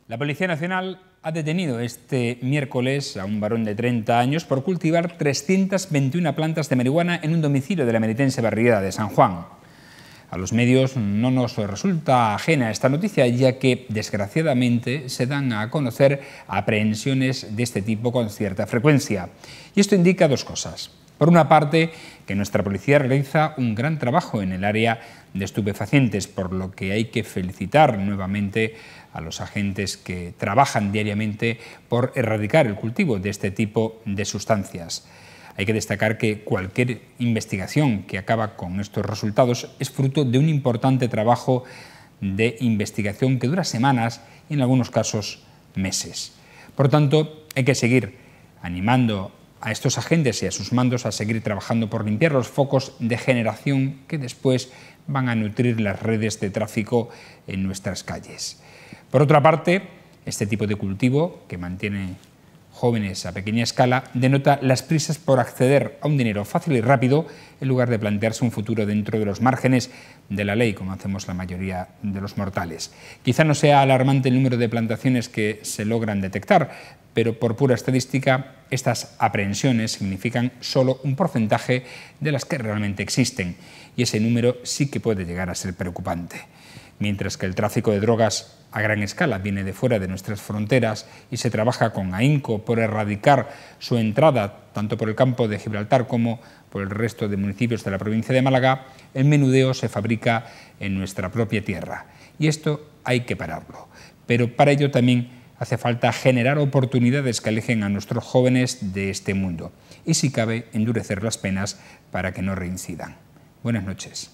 La Policía Nacional ha detenido este miércoles a un varón de 30 años por cultivar 321 plantas de marihuana en un domicilio de la meritense barriada de San Juan. A los medios no nos resulta ajena esta noticia, ya que desgraciadamente se dan a conocer aprehensiones de este tipo con cierta frecuencia. Y esto indica dos cosas. Por una parte, que nuestra policía realiza un gran trabajo en el área de estupefacientes, por lo que hay que felicitar nuevamente a los agentes que trabajan diariamente por erradicar el cultivo de este tipo de sustancias. Hay que destacar que cualquier investigación que acaba con estos resultados es fruto de un importante trabajo de investigación que dura semanas y en algunos casos meses. Por tanto, hay que seguir animando a estos agentes y a sus mandos a seguir trabajando por limpiar los focos de generación que después van a nutrir las redes de tráfico en nuestras calles. Por otra parte, este tipo de cultivo, que mantiene jóvenes a pequeña escala, denota las prisas por acceder a un dinero fácil y rápido en lugar de plantearse un futuro dentro de los márgenes de la ley, como hacemos la mayoría de los mortales. Quizá no sea alarmante el número de plantaciones que se logran detectar, pero por pura estadística, estas aprehensiones significan solo un porcentaje de las que realmente existen, y ese número sí que puede llegar a ser preocupante. Mientras que el tráfico de drogas a gran escala viene de fuera de nuestras fronteras y se trabaja con ahínco por erradicar su entrada tanto por el campo de Gibraltar como por el resto de municipios de la provincia de Málaga, el menudeo se fabrica en nuestra propia tierra. Y esto hay que pararlo. Pero para ello también hace falta generar oportunidades que alejen a nuestros jóvenes de este mundo. Y si cabe, endurecer las penas para que no reincidan. Buenas noches.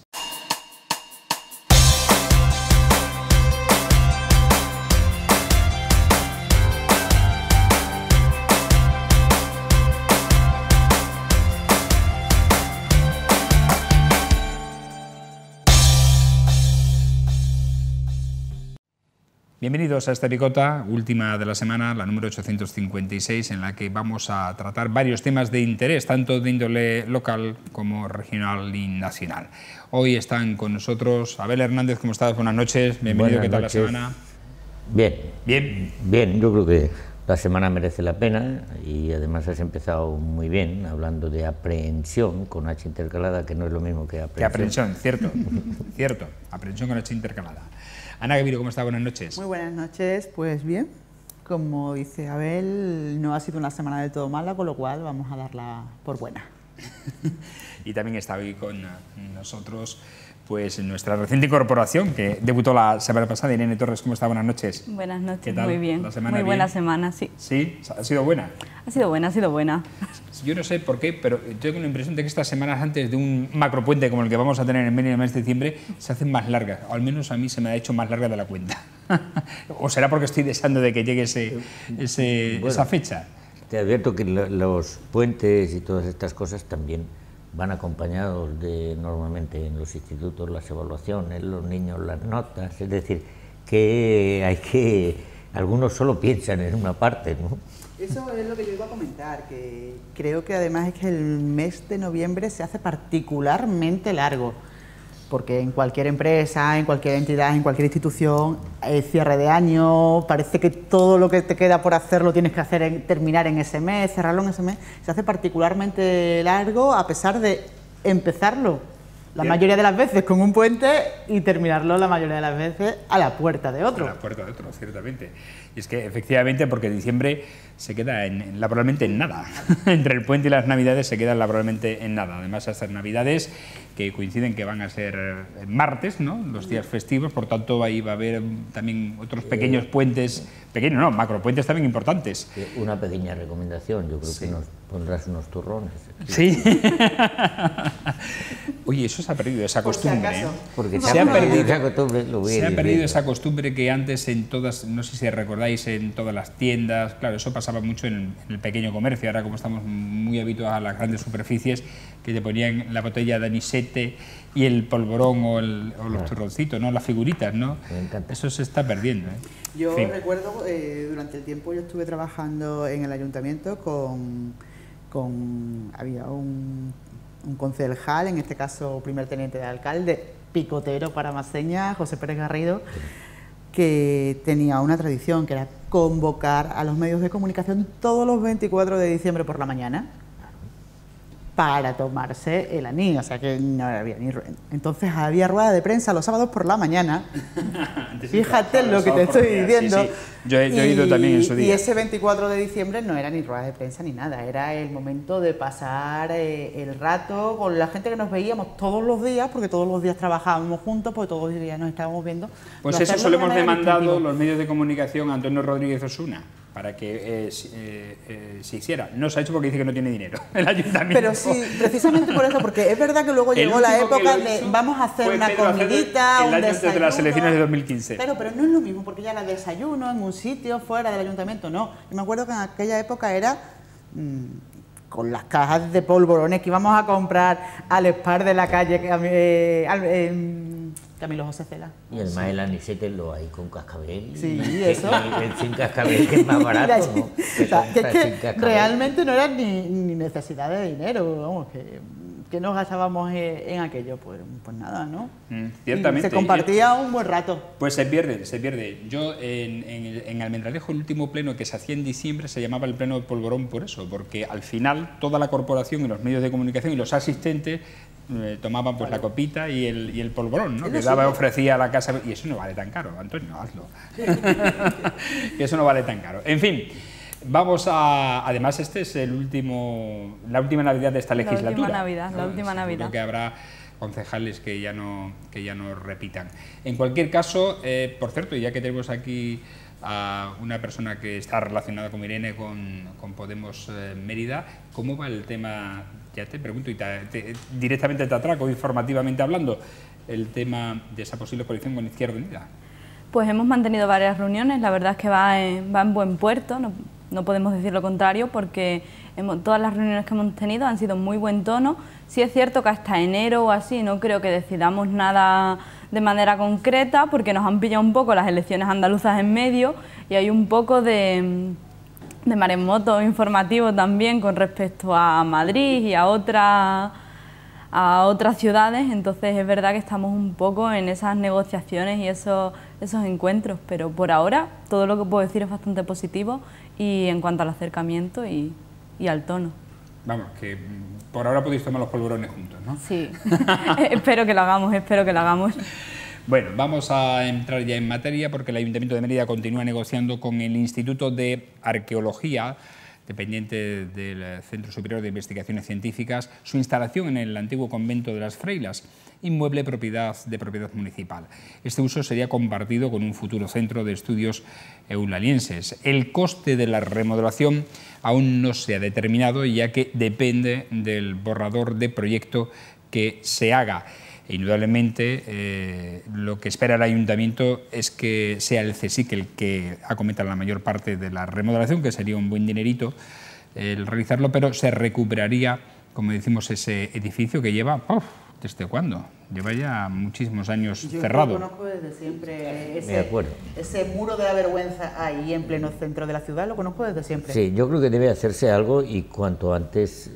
Bienvenidos a esta picota, última de la semana, la número 856, en la que vamos a tratar varios temas de interés, tanto de índole local como regional y nacional. Hoy están con nosotros Abel Hernández. ¿Cómo estás? Buenas noches, bienvenido. ¿Qué tal la semana? Bien. Bien. Bien, yo creo que la semana merece la pena y además has empezado muy bien, hablando de aprehensión con H intercalada, que no es lo mismo que aprehensión. Que aprehensión, cierto, cierto, aprehensión con H intercalada. Ana Gavirio, ¿cómo está? Buenas noches. Muy buenas noches, pues bien, como dice Abel, no ha sido una semana del todo mala, con lo cual vamos a darla por buena. Y también está hoy con nosotros pues nuestra reciente incorporación, que debutó la semana pasada, Irene Torres. ¿Cómo está? Buenas noches. Buenas noches, ¿Qué tal? muy bien. ¿La semana muy bien? Buena semana, sí. ¿Sí? ¿Ha sido buena? Ha sido buena, ha sido buena. Yo no sé por qué, pero tengo la impresión de que estas semanas antes de un macropuente como el que vamos a tener en medio del mes de diciembre se hacen más largas, o al menos a mí se me ha hecho más larga de la cuenta. ¿O será porque estoy deseando de que llegue esa fecha? Te advierto que los puentes y todas estas cosas también van acompañados de, normalmente en los institutos, las evaluaciones, los niños, las notas, es decir, que algunos solo piensan en una parte, ¿no? Eso es lo que yo iba a comentar, que creo que además es que el mes de noviembre se hace particularmente largo, porque en cualquier empresa, en cualquier entidad, en cualquier institución, cierre de año, parece que todo lo que te queda por hacer lo tienes que hacer terminar en ese mes, cerrarlo en ese mes, se hace particularmente largo a pesar de empezarlo la mayoría de las veces con un puente y terminarlo la mayoría de las veces a la puerta de otro. A la puerta de otro, ciertamente. Y es que efectivamente, porque diciembre se queda laboralmente en nada. Entre el puente y las navidades se queda laboralmente en nada. Además, estas navidades que coinciden que van a ser martes, ¿no? Los días festivos, por tanto ahí va a haber también otros pequeños puentes, pequeños no, macropuentes también importantes. Una pequeña recomendación, yo creo que nos pondrás unos turrones. Sí. Oye, eso se ha perdido, esa costumbre. ¿Eh? Porque se ha perdido esa costumbre que antes en todas, no sé si recordáis, en todas las tiendas, claro, eso pasaba mucho en el pequeño comercio. Ahora, como estamos muy habituados a las grandes superficies, que te ponían la botella de anisete y el polvorón o los turroncitos, ¿no? Las figuritas, ¿no? Me encanta. Eso se está perdiendo, ¿eh? Yo recuerdo, durante el tiempo yo estuve trabajando en el ayuntamiento había un concejal, en este caso primer teniente de alcalde, picotero para Maseña, José Pérez Garrido, que tenía una tradición, que era convocar a los medios de comunicación todos los 24 de diciembre por la mañana para tomarse el anís, o sea que no había ni... Entonces había rueda de prensa los sábados por la mañana, fíjate lo que te estoy diciendo. Sí, sí. Yo he ido también en su día. Y ese 24 de diciembre no era ni rueda de prensa ni nada, era el momento de pasar el rato con la gente que nos veíamos todos los días, porque todos los días trabajábamos juntos, porque todos los días nos estábamos viendo. Pues eso se lo hemos demandado los medios de comunicación a Antonio Rodríguez Osuna, para que se hiciera. No se ha hecho porque dice que no tiene dinero el ayuntamiento. Pero sí, precisamente por eso, porque es verdad que luego llegó la época de vamos a hacer una comidita, un desayuno. Antes de las elecciones de 2015. Claro, pero no es lo mismo, porque ya la desayuno en un sitio fuera del ayuntamiento, no. Yo me acuerdo que en aquella época era con las cajas de polvorones que íbamos a comprar al Spar de la calle, Camilo José Cela. Y el más el anisete lo hay con cascabel. Sí, eso. El sin cascabel, que es más barato, ¿no? Que realmente no era ni necesidad de dinero, vamos, que nos gastábamos en aquello, pues nada, ¿no? Ciertamente. Y se compartía un buen rato. Pues se pierde. Yo en Almendralejo, el último pleno que se hacía en diciembre se llamaba el pleno de polvorón por eso, porque al final toda la corporación y los medios de comunicación y los asistentes tomaban pues la copita y el polvorón, ¿no? Que ofrecía a la casa, y eso no vale tan caro, Antonio, hazlo. Que eso no vale tan caro. En fin, vamos a... Además, este es la última Navidad de esta legislatura. La última Navidad. Creo que habrá concejales que ya no repitan. En cualquier caso, por cierto, ya que tenemos aquí a una persona que está relacionada con Irene, con Podemos Mérida, ¿cómo va el tema? Ya te pregunto, y directamente te atraco, informativamente hablando, el tema de esa posible coalición con Izquierda Unida. Pues hemos mantenido varias reuniones, la verdad es que va en buen puerto, no podemos decir lo contrario, porque todas las reuniones que hemos tenido han sido muy buen tono. Sí es cierto que hasta enero o así no creo que decidamos nada de manera concreta, porque nos han pillado un poco las elecciones andaluzas en medio y hay un poco de maremoto informativo también con respecto a Madrid y a otras ciudades, entonces es verdad que estamos un poco en esas negociaciones y esos encuentros, pero por ahora todo lo que puedo decir es bastante positivo y en cuanto al acercamiento y al tono. Vamos, que por ahora podéis tomar los polvorones juntos, ¿no? Sí, espero que lo hagamos. Bueno, vamos a entrar ya en materia porque el Ayuntamiento de Mérida continúa negociando con el Instituto de Arqueología, dependiente del Centro Superior de Investigaciones Científicas, su instalación en el antiguo convento de las Freilas, inmueble de propiedad municipal. Este uso sería compartido con un futuro centro de estudios eulalienses. El coste de la remodelación aún no se ha determinado, ya que depende del borrador de proyecto que se haga. Indudablemente, lo que espera el Ayuntamiento es que sea el CSIC el que acometa la mayor parte de la remodelación, que sería un buen dinerito el realizarlo, pero se recuperaría, como decimos, ese edificio que lleva, ¿desde cuándo? Lleva ya muchísimos años cerrado. Yo lo conozco desde siempre, ese muro de la vergüenza ahí en pleno centro de la ciudad, lo conozco desde siempre. Sí, yo creo que debe hacerse algo y cuanto antes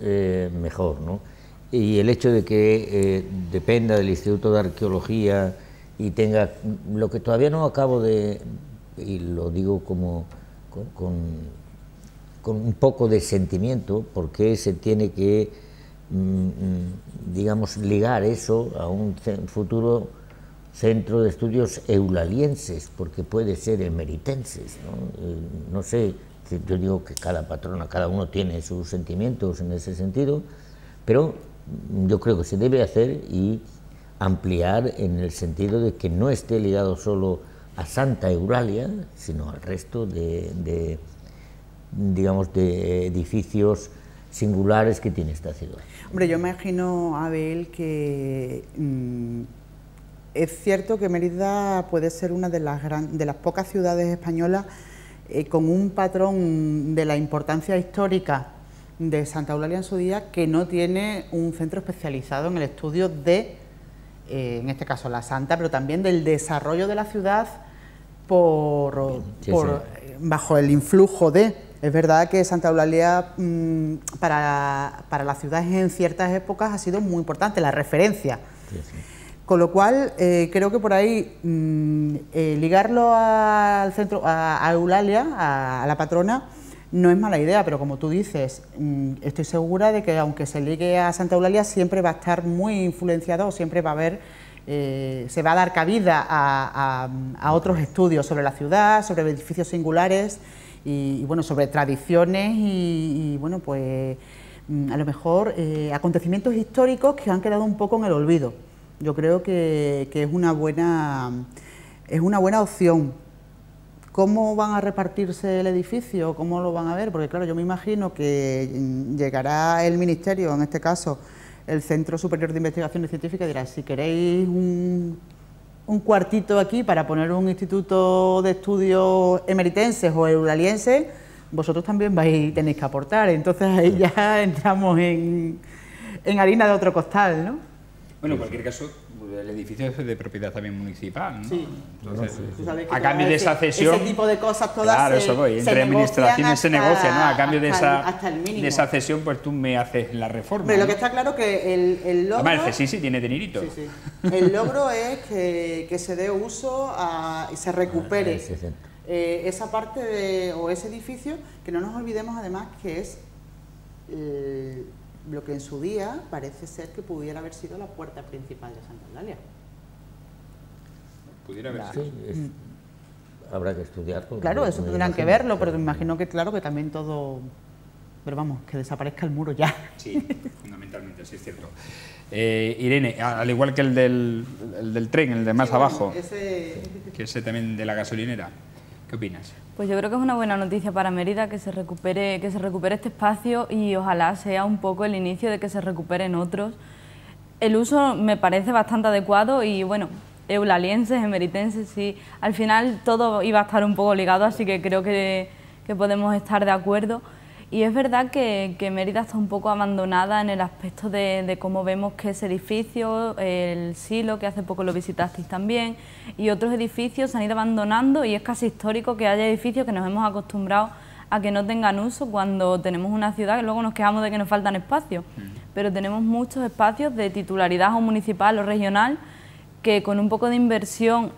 mejor, ¿no? Y el hecho de que dependa del Instituto de Arqueología y tenga lo que todavía no acabo de, y lo digo como con un poco de sentimiento, porque se tiene que, digamos, ligar eso a un futuro centro de estudios eulalienses, porque puede ser emeritenses, ¿no? No sé, yo digo que cada patrona, cada uno tiene sus sentimientos en ese sentido, pero yo creo que se debe hacer y ampliar en el sentido de que no esté ligado solo a Santa Eulalia, sino al resto digamos, de edificios singulares que tiene esta ciudad. Hombre, yo me imagino, Abel, que es cierto que Mérida puede ser una de las pocas ciudades españolas con un patrón de la importancia histórica de Santa Eulalia en su día, que no tiene un centro especializado en el estudio de, en este caso la Santa, pero también del desarrollo de la ciudad bajo el influjo de... Es verdad que Santa Eulalia para la ciudad en ciertas épocas ha sido muy importante, la referencia. Con lo cual, creo que por ahí ligarlo al centro, a Eulalia, a la patrona, no es mala idea, pero como tú dices, estoy segura de que aunque se ligue a Santa Eulalia, siempre va a estar muy influenciado, siempre va a haber, se va a dar cabida a otros estudios sobre la ciudad, sobre edificios singulares y bueno, sobre tradiciones y bueno, pues a lo mejor acontecimientos históricos que han quedado un poco en el olvido. Yo creo que es una buena opción. ¿Cómo van a repartirse el edificio? ¿Cómo lo van a ver? Porque claro, yo me imagino que llegará el Ministerio, en este caso el Centro Superior de Investigaciones Científicas, y dirá, si queréis un cuartito aquí para poner un instituto de estudios emeritenses o eulalienses, vosotros también tenéis que aportar. Entonces ahí ya entramos en harina de otro costal, ¿no? Bueno, en cualquier caso, el edificio es de propiedad también municipal, ¿no? Sí. Entonces, Tú sabes que a cambio de esa cesión... Ese tipo de cosas todas claro, eso voy. Entre administraciones se negocia, ¿no? A cambio de esa cesión, pues tú me haces la reforma. Pero ¿no? lo que está claro que el logro... Además, el CSIC sí tiene dinerito. Sí, sí. El logro es que se dé uso y se recupere esa parte o ese edificio, que no nos olvidemos además que es... lo que en su día parece ser que pudiera haber sido la puerta principal de Santa Eulalia. Pudiera haber sido. Sí, habrá que estudiarlo. Claro, eso tendrán que verlo, pero me imagino que claro que también todo... Pero vamos, que desaparezca el muro ya. Sí, fundamentalmente, sí es cierto. Irene, al igual que el del tren, el de más abajo, que ese también de la gasolinera, ¿qué opinas? Pues yo creo que es una buena noticia para Mérida que se recupere este espacio y ojalá sea un poco el inicio de que se recuperen otros. El uso me parece bastante adecuado y bueno, eulalienses, emeritenses, sí, al final todo iba a estar un poco ligado, así que creo que podemos estar de acuerdo. Y es verdad que Mérida está un poco abandonada en el aspecto de cómo vemos que ese edificio, el silo, que hace poco lo visitasteis también, y otros edificios se han ido abandonando y es casi histórico que haya edificios que nos hemos acostumbrado a que no tengan uso cuando tenemos una ciudad que luego nos quejamos de que nos faltan espacios. Pero tenemos muchos espacios de titularidad o municipal o regional que con un poco de inversión,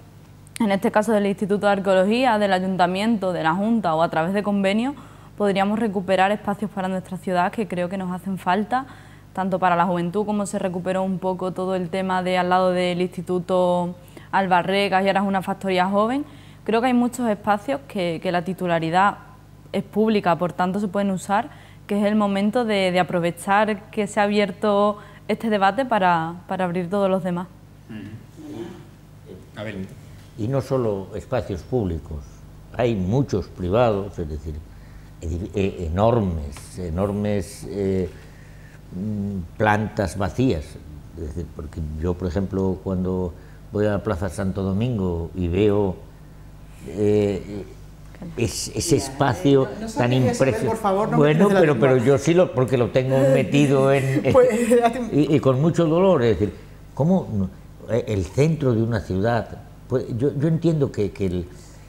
en este caso del Instituto de Arqueología, del Ayuntamiento, de la Junta o a través de convenios, podríamos recuperar espacios para nuestra ciudad que creo que nos hacen falta, tanto para la juventud como se recuperó un poco todo el tema de al lado del Instituto Albarregas y ahora es una factoría joven. Creo que hay muchos espacios que la titularidad es pública, por tanto se pueden usar, que es el momento de aprovechar que se ha abierto este debate para abrir todos los demás. A ver. Y no solo espacios públicos, hay muchos privados, es decir, enormes plantas vacías, es decir, porque yo, por ejemplo, cuando voy a la Plaza Santo Domingo y veo ese espacio tan impresionante, por favor, no bueno, pero yo sí porque lo tengo metido y con mucho dolor, es decir, cómo el centro de una ciudad, pues, yo entiendo que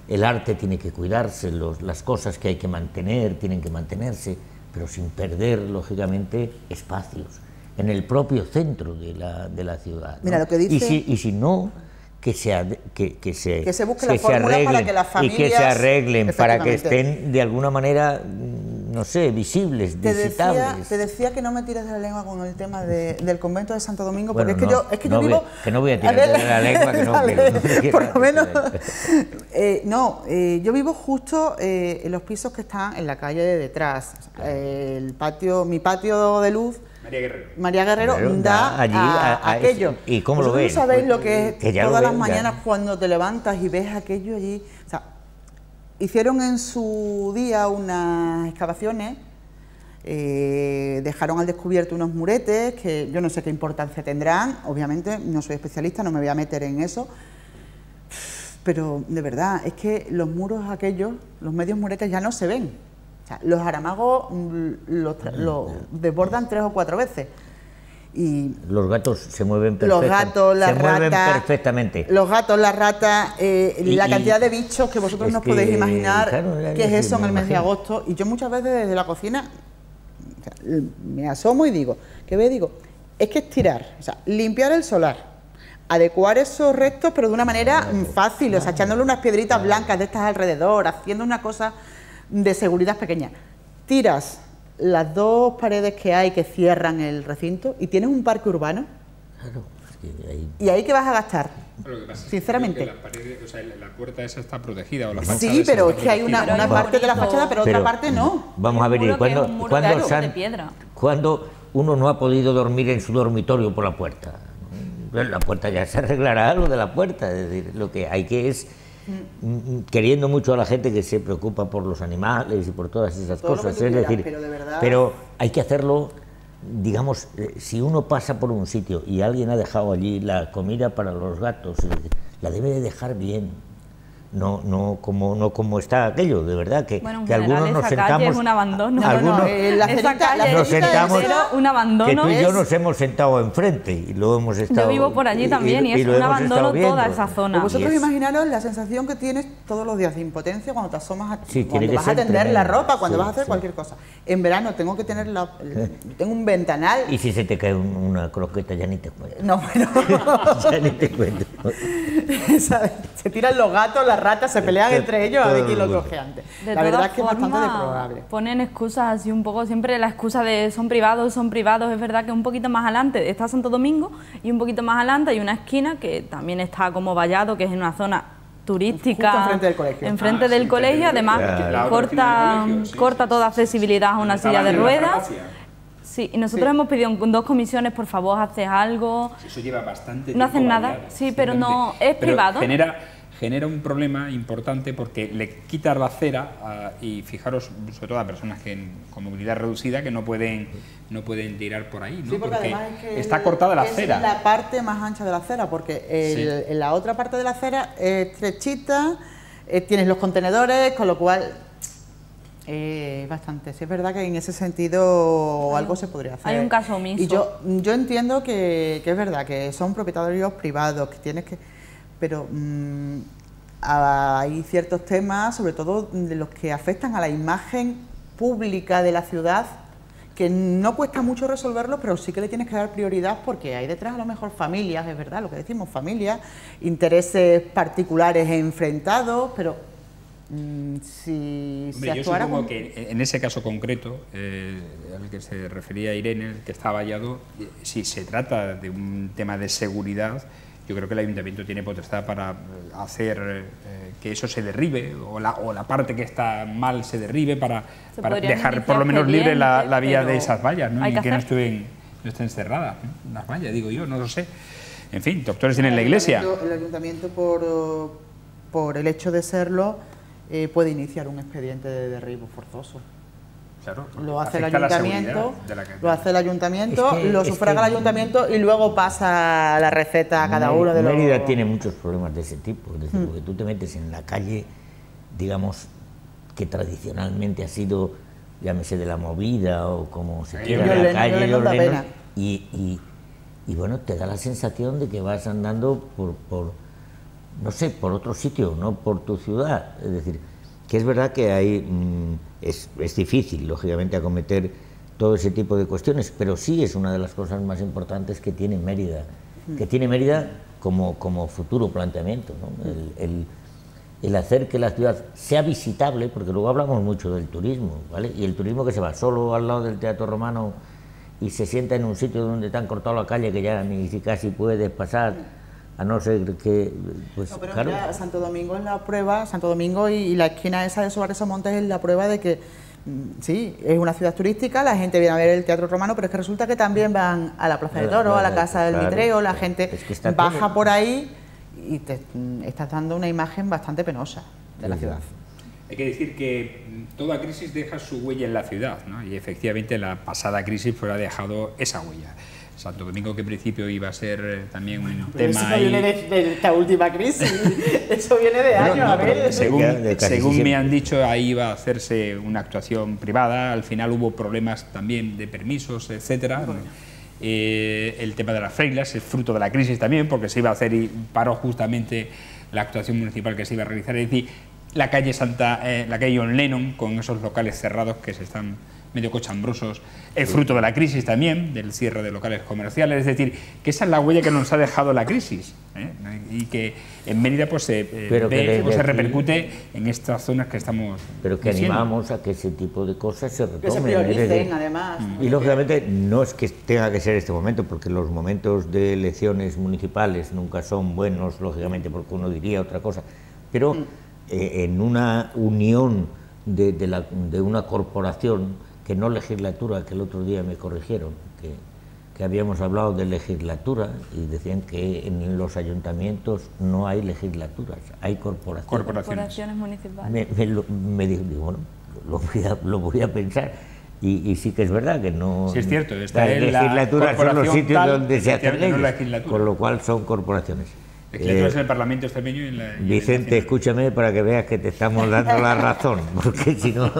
el arte tiene que cuidarse, las cosas que hay que mantener tienen que mantenerse, pero sin perder, lógicamente, espacios en el propio centro de la ciudad, ¿no? Mira, lo que dice... y si no, que se busque la fórmula para que las familias... Y que se arreglen para que estén, de alguna manera, no sé, visibles, visitables. Te decía que no me tires de la lengua con el tema del convento de Santo Domingo, porque bueno, es que yo vivo... Que no voy a tirar de la lengua, que no quiero. Por lo menos... yo vivo justo en los pisos que están en la calle de detrás. Mi patio de luz... María Guerrero da allí a aquello. ¿Y cómo lo ves? ¿Vosotros sabéis lo que es todas las mañanas ya. cuando te levantas y ves aquello allí? O sea, hicieron en su día unas excavaciones, dejaron al descubierto unos muretes que yo no sé qué importancia tendrán, obviamente no soy especialista, no me voy a meter en eso, pero de verdad, es que los muros aquellos, los medios muretes ya no se ven. O sea, los aramagos los desbordan 3 o 4 veces. Y los gatos se mueven perfectamente. Los gatos, las ratas, perfectamente. Los gatos, las ratas, la cantidad de bichos que vosotros no os podéis imaginar, claro, que es eso en el mes de agosto. Y yo muchas veces desde la cocina me asomo y digo, ¿qué veo? Digo, es que es tirar, o sea, limpiar el solar, adecuar esos restos, pero de una manera fácil, o sea, echándole unas piedritas blancas de estas alrededor, haciendo una cosa de seguridad pequeña. Tiras las 2 paredes que hay que cierran el recinto y tienes un parque urbano. Claro, ahí... ¿Y ahí qué vas a gastar? Lo que pasa es Sinceramente. que la pared, o sea, la puerta esa está protegida o la fachada Sí, esa pero está es que hay una protegida. parte de la fachada, pero otra parte no. Vamos a ver, muro que es un muro de piedra. ¿cuándo uno no ha podido dormir en su dormitorio por la puerta? La puerta ya se arreglará lo de la puerta, es decir, lo que hay que es, queriendo mucho a la gente que se preocupa por los animales y por todas esas Todo lo que cosas, tú es quieras, decir, pero de verdad... pero hay que hacerlo, digamos, si uno pasa por un sitio y alguien ha dejado allí la comida para los gatos, la debe de dejar bien. No como está aquello, de verdad, que, Bueno, en que algunos general, nos esa calle sentamos... es un abandono. algunos- la Esa cerita- calle nos sentamos- es un abandono. que tú y yo Es- nos hemos sentado enfrente y lo hemos estado... Yo vivo por allí también y es lo un hemos abandono estado viendo. toda esa zona. Pues vosotros Y es- imaginaros la sensación que tienes todos los días de impotencia cuando te asomas a, Sí, tiene cuando que vas a ser tender la tremendo. ropa, cuando Sí, vas a hacer sí. cualquier cosa. En verano tengo que tener tengo un ventanal. Y si se te cae una croqueta ya ni te cuento. No, bueno. Ya ni te cuento. ¿Sabes? Se tiran los gatos, las ratas, se pelean entre ellos a ver quién lo Todo el coge antes. De La verdad todas es que es bastante formas, deplorable. ponen excusas así un poco, siempre la excusa de son privados, es verdad que un poquito más adelante está Santo Domingo y un poquito más adelante hay una esquina que también está como vallado, que es en una zona turística. Justo enfrente del colegio. Enfrente del colegio, además Claro. corta toda accesibilidad a una silla de ruedas. Sí, y nosotros Sí. hemos pedido en 2 comisiones, por favor, haces algo. Eso lleva bastante No tiempo hacen nada, variado, sí, pero no- simplemente. es privado. Genera un problema importante porque le quitas la acera y fijaros, sobre todo a personas con movilidad reducida que no pueden tirar por ahí, ¿no? Sí, porque además es que está cortada la acera. Es la parte más ancha de la acera, porque en la otra parte de la acera es estrechita, tienes los contenedores, con lo cual bastante. Sí, es verdad que en ese sentido algo se podría hacer. hay un caso omiso. Y yo entiendo que es verdad, que son propietarios privados, que tienes que... Pero hay ciertos temas, sobre todo de los que afectan a la imagen pública de la ciudad, que no cuesta mucho resolverlo, pero sí que le tienes que dar prioridad porque hay detrás a lo mejor familias, es verdad, lo que decimos, familias, intereses particulares enfrentados, pero si Hombre, se yo actuara supongo con... que en ese caso concreto, al que se refería Irene, el que está vallado, si se trata de un tema de seguridad, yo creo que el ayuntamiento tiene potestad para hacer que eso se derribe o la parte que está mal se derribe para podrían dejar iniciar por lo menos libre la expedientes, vía de pero esas vallas, ¿no? hay Y que que no hacer. estén cerradas, ¿no? Las vallas, digo yo, no lo sé. En fin, doctores tienen la iglesia. El ayuntamiento por el hecho de serlo, puede iniciar un expediente de derribo forzoso. Claro, Lo hace el afecta a la ayuntamiento, seguridad de la calle. lo hace el ayuntamiento, Es que- lo es sufraga que- el ayuntamiento y luego pasa la receta a cada uno de los... Mérida tiene muchos problemas de ese tipo, es decir, porque tú te metes en la calle, digamos, que tradicionalmente ha sido, llámese de la movida o como se quiera, John la Lennon, calle John Lennon da Lennon, pena. y bueno, te da la sensación de que vas andando por no sé, por otro sitio, no por tu ciudad. Es decir, que es verdad que hay, es difícil, lógicamente, acometer todo ese tipo de cuestiones, pero sí es una de las cosas más importantes que tiene Mérida, como futuro planteamiento, ¿no? El hacer que la ciudad sea visitable, porque luego hablamos mucho del turismo, ¿vale? Y el turismo que se va solo al lado del Teatro Romano y se sienta en un sitio donde te han cortado la calle que ya ni si casi puedes pasar, a no ser que, pues No, pero claro. mira, Santo Domingo es la prueba, Santo Domingo y la esquina esa de Suárez Montes es la prueba de que sí, es una ciudad turística, la gente viene a ver el Teatro Romano, pero es que resulta que también van a la Plaza de Toros, a la Casa del Claro, Mitreo, la claro. gente Es que está baja todo. por ahí y te estás dando una imagen bastante penosa de la ciudad. Hay que decir que toda crisis deja su huella en la ciudad, ¿no? Y efectivamente la pasada crisis pues ha dejado esa huella. Santo Domingo, que en principio iba a ser también un tema Eso no viene de esta última crisis, eso viene de años, a ver. Según casi me siempre. han dicho, ahí iba a hacerse una actuación privada. Al final hubo problemas también de permisos, etcétera. El tema de las freilas es fruto de la crisis también, porque se iba a hacer y paró justamente la actuación municipal que se iba a realizar. Es decir, la calle John Lennon, con esos locales cerrados que se están medio cochambrosos, fruto de la crisis también, del cierre de locales comerciales, es decir, que esa es la huella que nos ha dejado la crisis, y que en Mérida pues se repercute en estas zonas que estamos pero que diciendo. Animamos a que ese tipo de cosas se retomen. Que se prioricen, además. Y lógicamente no es que tenga que ser este momento, porque los momentos de elecciones municipales nunca son buenos, lógicamente, porque uno diría otra cosa, pero en una unión de una corporación, que no legislatura, que el otro día me corrigieron, que habíamos hablado de legislatura y decían que en los ayuntamientos no hay legislaturas, hay corporaciones. Corporaciones municipales. Me dijo, bueno, lo voy a pensar. Y sí que es verdad que no... Sí, es cierto. Las legislaturas son los sitios donde se hacen leyes, no, con lo cual son corporaciones. Legislaturas en el Parlamento extremeño y en la... Vicente, escúchame para que veas que te estamos dando la razón, porque si no...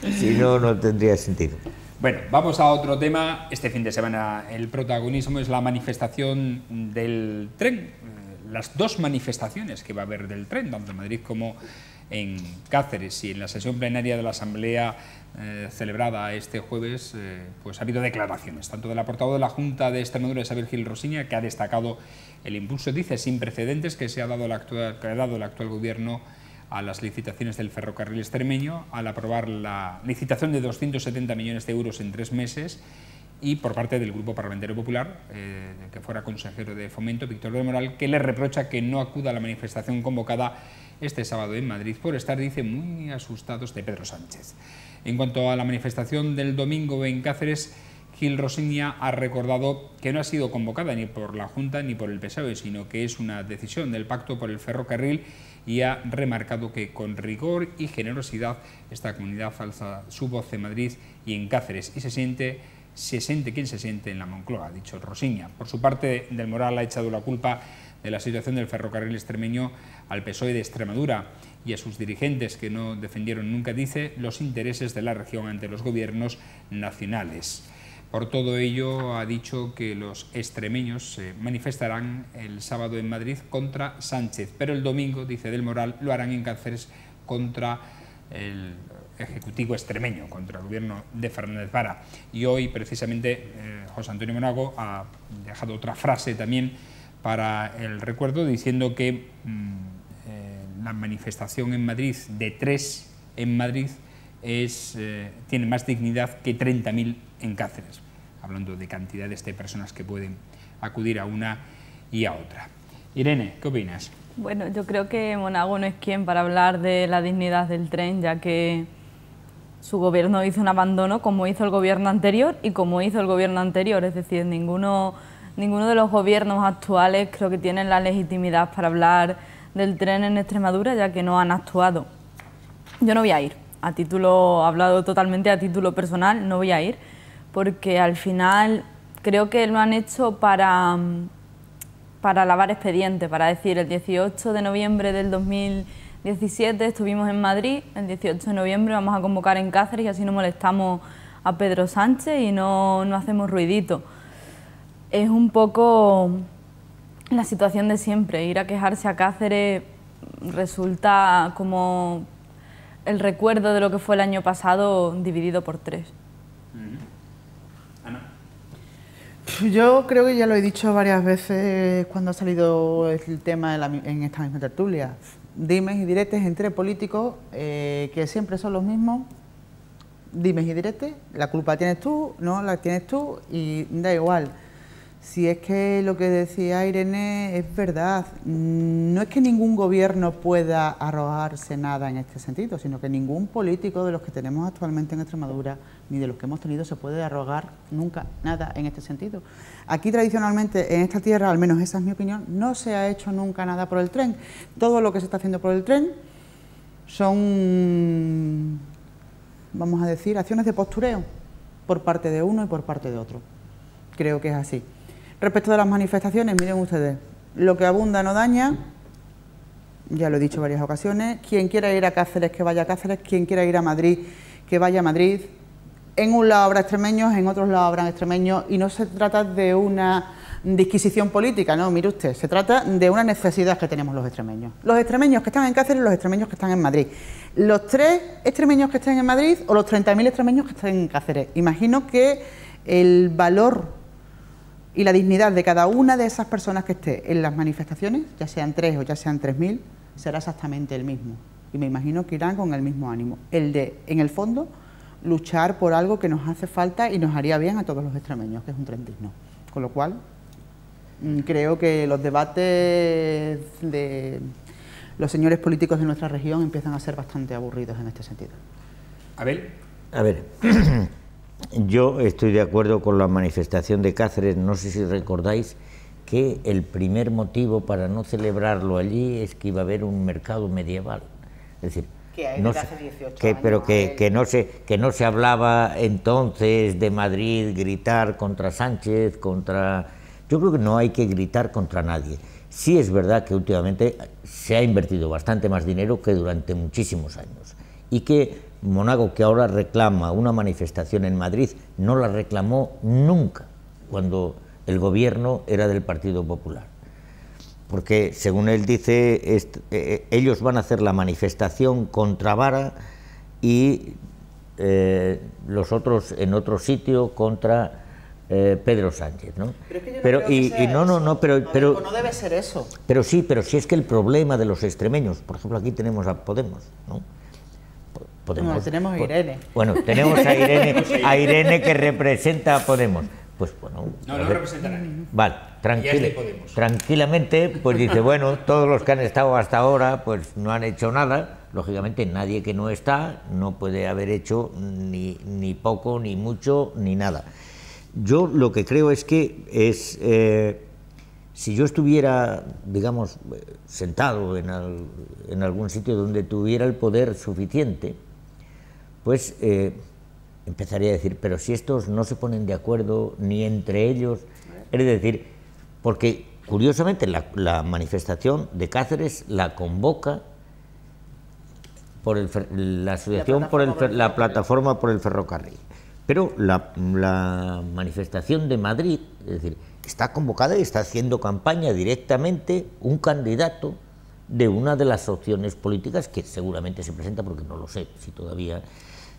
Si no, no tendría sentido. Bueno, vamos a otro tema. Este fin de semana el protagonismo es la manifestación del tren. Las dos manifestaciones que va a haber del tren, tanto en Madrid como en Cáceres, y en la sesión plenaria de la Asamblea celebrada este jueves, pues ha habido declaraciones, tanto de la portavoz de la Junta de Extremadura, Isabel Gil Rosiña, que ha destacado el impulso, dice, sin precedentes que ha dado el actual gobierno a las licitaciones del ferrocarril extremeño, al aprobar la licitación de 270 millones de euros en 3 meses, y por parte del Grupo Parlamentario Popular, que fuera consejero de Fomento, Víctor del Moral, que le reprocha que no acuda a la manifestación convocada este sábado en Madrid por estar, dice, muy asustados de Pedro Sánchez. En cuanto a la manifestación del domingo en Cáceres, Gil Rosiña ha recordado que no ha sido convocada ni por la Junta ni por el PSOE, sino que es una decisión del Pacto por el Ferrocarril, y ha remarcado que con rigor y generosidad esta comunidad alza su voz en Madrid y en Cáceres, y se siente quien se siente en la Moncloa, ha dicho Rosiña. Por su parte, Del Moral ha echado la culpa de la situación del ferrocarril extremeño al PSOE de Extremadura y a sus dirigentes, que no defendieron nunca, dice, los intereses de la región ante los gobiernos nacionales. Por todo ello, ha dicho que los extremeños se manifestarán el sábado en Madrid contra Sánchez, pero el domingo, dice Del Moral, lo harán en Cáceres contra el Ejecutivo extremeño, contra el gobierno de Fernández Vara. Y hoy, precisamente, José Antonio Monago ha dejado otra frase también para el recuerdo, diciendo que la manifestación en Madrid, de 3 en Madrid, tiene más dignidad que 30.000 en Cáceres, hablando de cantidades de personas que pueden acudir a una y a otra. Irene, ¿qué opinas? Bueno, yo creo que Monago no es quien para hablar de la dignidad del tren, ya que su gobierno hizo un abandono como hizo el gobierno anterior y como hizo el gobierno anterior, es decir, ninguno de los gobiernos actuales creo que tienen la legitimidad para hablar del tren en Extremadura, ya que no han actuado. Yo no voy a ir, hablado totalmente a título personal, no voy a ir, porque al final creo que lo han hecho para lavar expediente, para decir, el 18 de noviembre del 2017 estuvimos en Madrid, el 18 de noviembre vamos a convocar en Cáceres y así no molestamos a Pedro Sánchez y no hacemos ruidito. Es un poco la situación de siempre, ir a quejarse a Cáceres resulta como el recuerdo de lo que fue el año pasado dividido por 3. Ana. Yo creo que ya lo he dicho varias veces cuando ha salido el tema en esta misma tertulia. Dimes y diretes entre políticos que siempre son los mismos. Dimes y diretes, la culpa tienes tú, no la tienes tú y da igual. Si es que lo que decía Irene es verdad, no es que ningún gobierno pueda arrojarse nada en este sentido, sino que ningún político de los que tenemos actualmente en Extremadura, ni de los que hemos tenido, se puede arrogar nunca nada en este sentido. Aquí tradicionalmente, en esta tierra, al menos esa es mi opinión, no se ha hecho nunca nada por el tren. Todo lo que se está haciendo por el tren son, vamos a decir, acciones de postureo por parte de uno y por parte de otro. Creo que es así. Respecto de las manifestaciones, miren ustedes, lo que abunda no daña, ya lo he dicho en varias ocasiones, quien quiera ir a Cáceres, que vaya a Cáceres, quien quiera ir a Madrid, que vaya a Madrid. En un lado habrá extremeños, en otros lados habrán extremeños, y no se trata de una disquisición política, no, mire usted, se trata de una necesidad que tenemos los extremeños. Los extremeños que están en Cáceres y los extremeños que están en Madrid. los 3 extremeños que estén en Madrid o los 30.000 extremeños que estén en Cáceres. Imagino que el valor y la dignidad de cada una de esas personas que esté en las manifestaciones, ya sean 3 o ya sean 3.000, será exactamente el mismo. Y me imagino que irán con el mismo ánimo. El de, en el fondo, luchar por algo que nos hace falta y nos haría bien a todos los extremeños, que es un tren digno. Con lo cual, creo que los debates de los señores políticos de nuestra región empiezan a ser bastante aburridos en este sentido. Abel. A ver, yo estoy de acuerdo con la manifestación de Cáceres. No sé si recordáis que el primer motivo para no celebrarlo allí es que iba a haber un mercado medieval. Es decir, Que hay no desde se, hace 18 que, años, pero que no se hablaba entonces de Madrid gritar contra Sánchez, contra... Yo creo que no hay que gritar contra nadie. Sí es verdad que últimamente se ha invertido bastante más dinero que durante muchísimos años y que Monago, que ahora reclama una manifestación en Madrid, no la reclamó nunca cuando el gobierno era del Partido Popular. Porque, según él dice, ellos van a hacer la manifestación contra Vara y los otros en otro sitio contra Pedro Sánchez, ¿no? Pero no debe ser eso. Pero sí, pero si es que el problema de los extremeños, por ejemplo, aquí tenemos a Podemos, ¿no? Podemos, no, tenemos a Irene. Bueno, tenemos a Irene que representa a Podemos. Pues bueno... No representa a nadie. Vale, tranquilamente, pues dice, bueno, todos los que han estado hasta ahora, pues no han hecho nada. Lógicamente, nadie que no está no puede haber hecho ni poco, ni mucho, ni nada. Yo lo que creo es que si yo estuviera, digamos, sentado en algún sitio donde tuviera el poder suficiente, pues empezaría a decir, pero si estos no se ponen de acuerdo ni entre ellos, es decir, porque curiosamente la manifestación de Cáceres la convoca por la asociación, la plataforma por el ferrocarril. Pero la manifestación de Madrid, es decir, está convocada y está haciendo campaña directamente un candidato de una de las opciones políticas que seguramente se presenta, porque no lo sé si todavía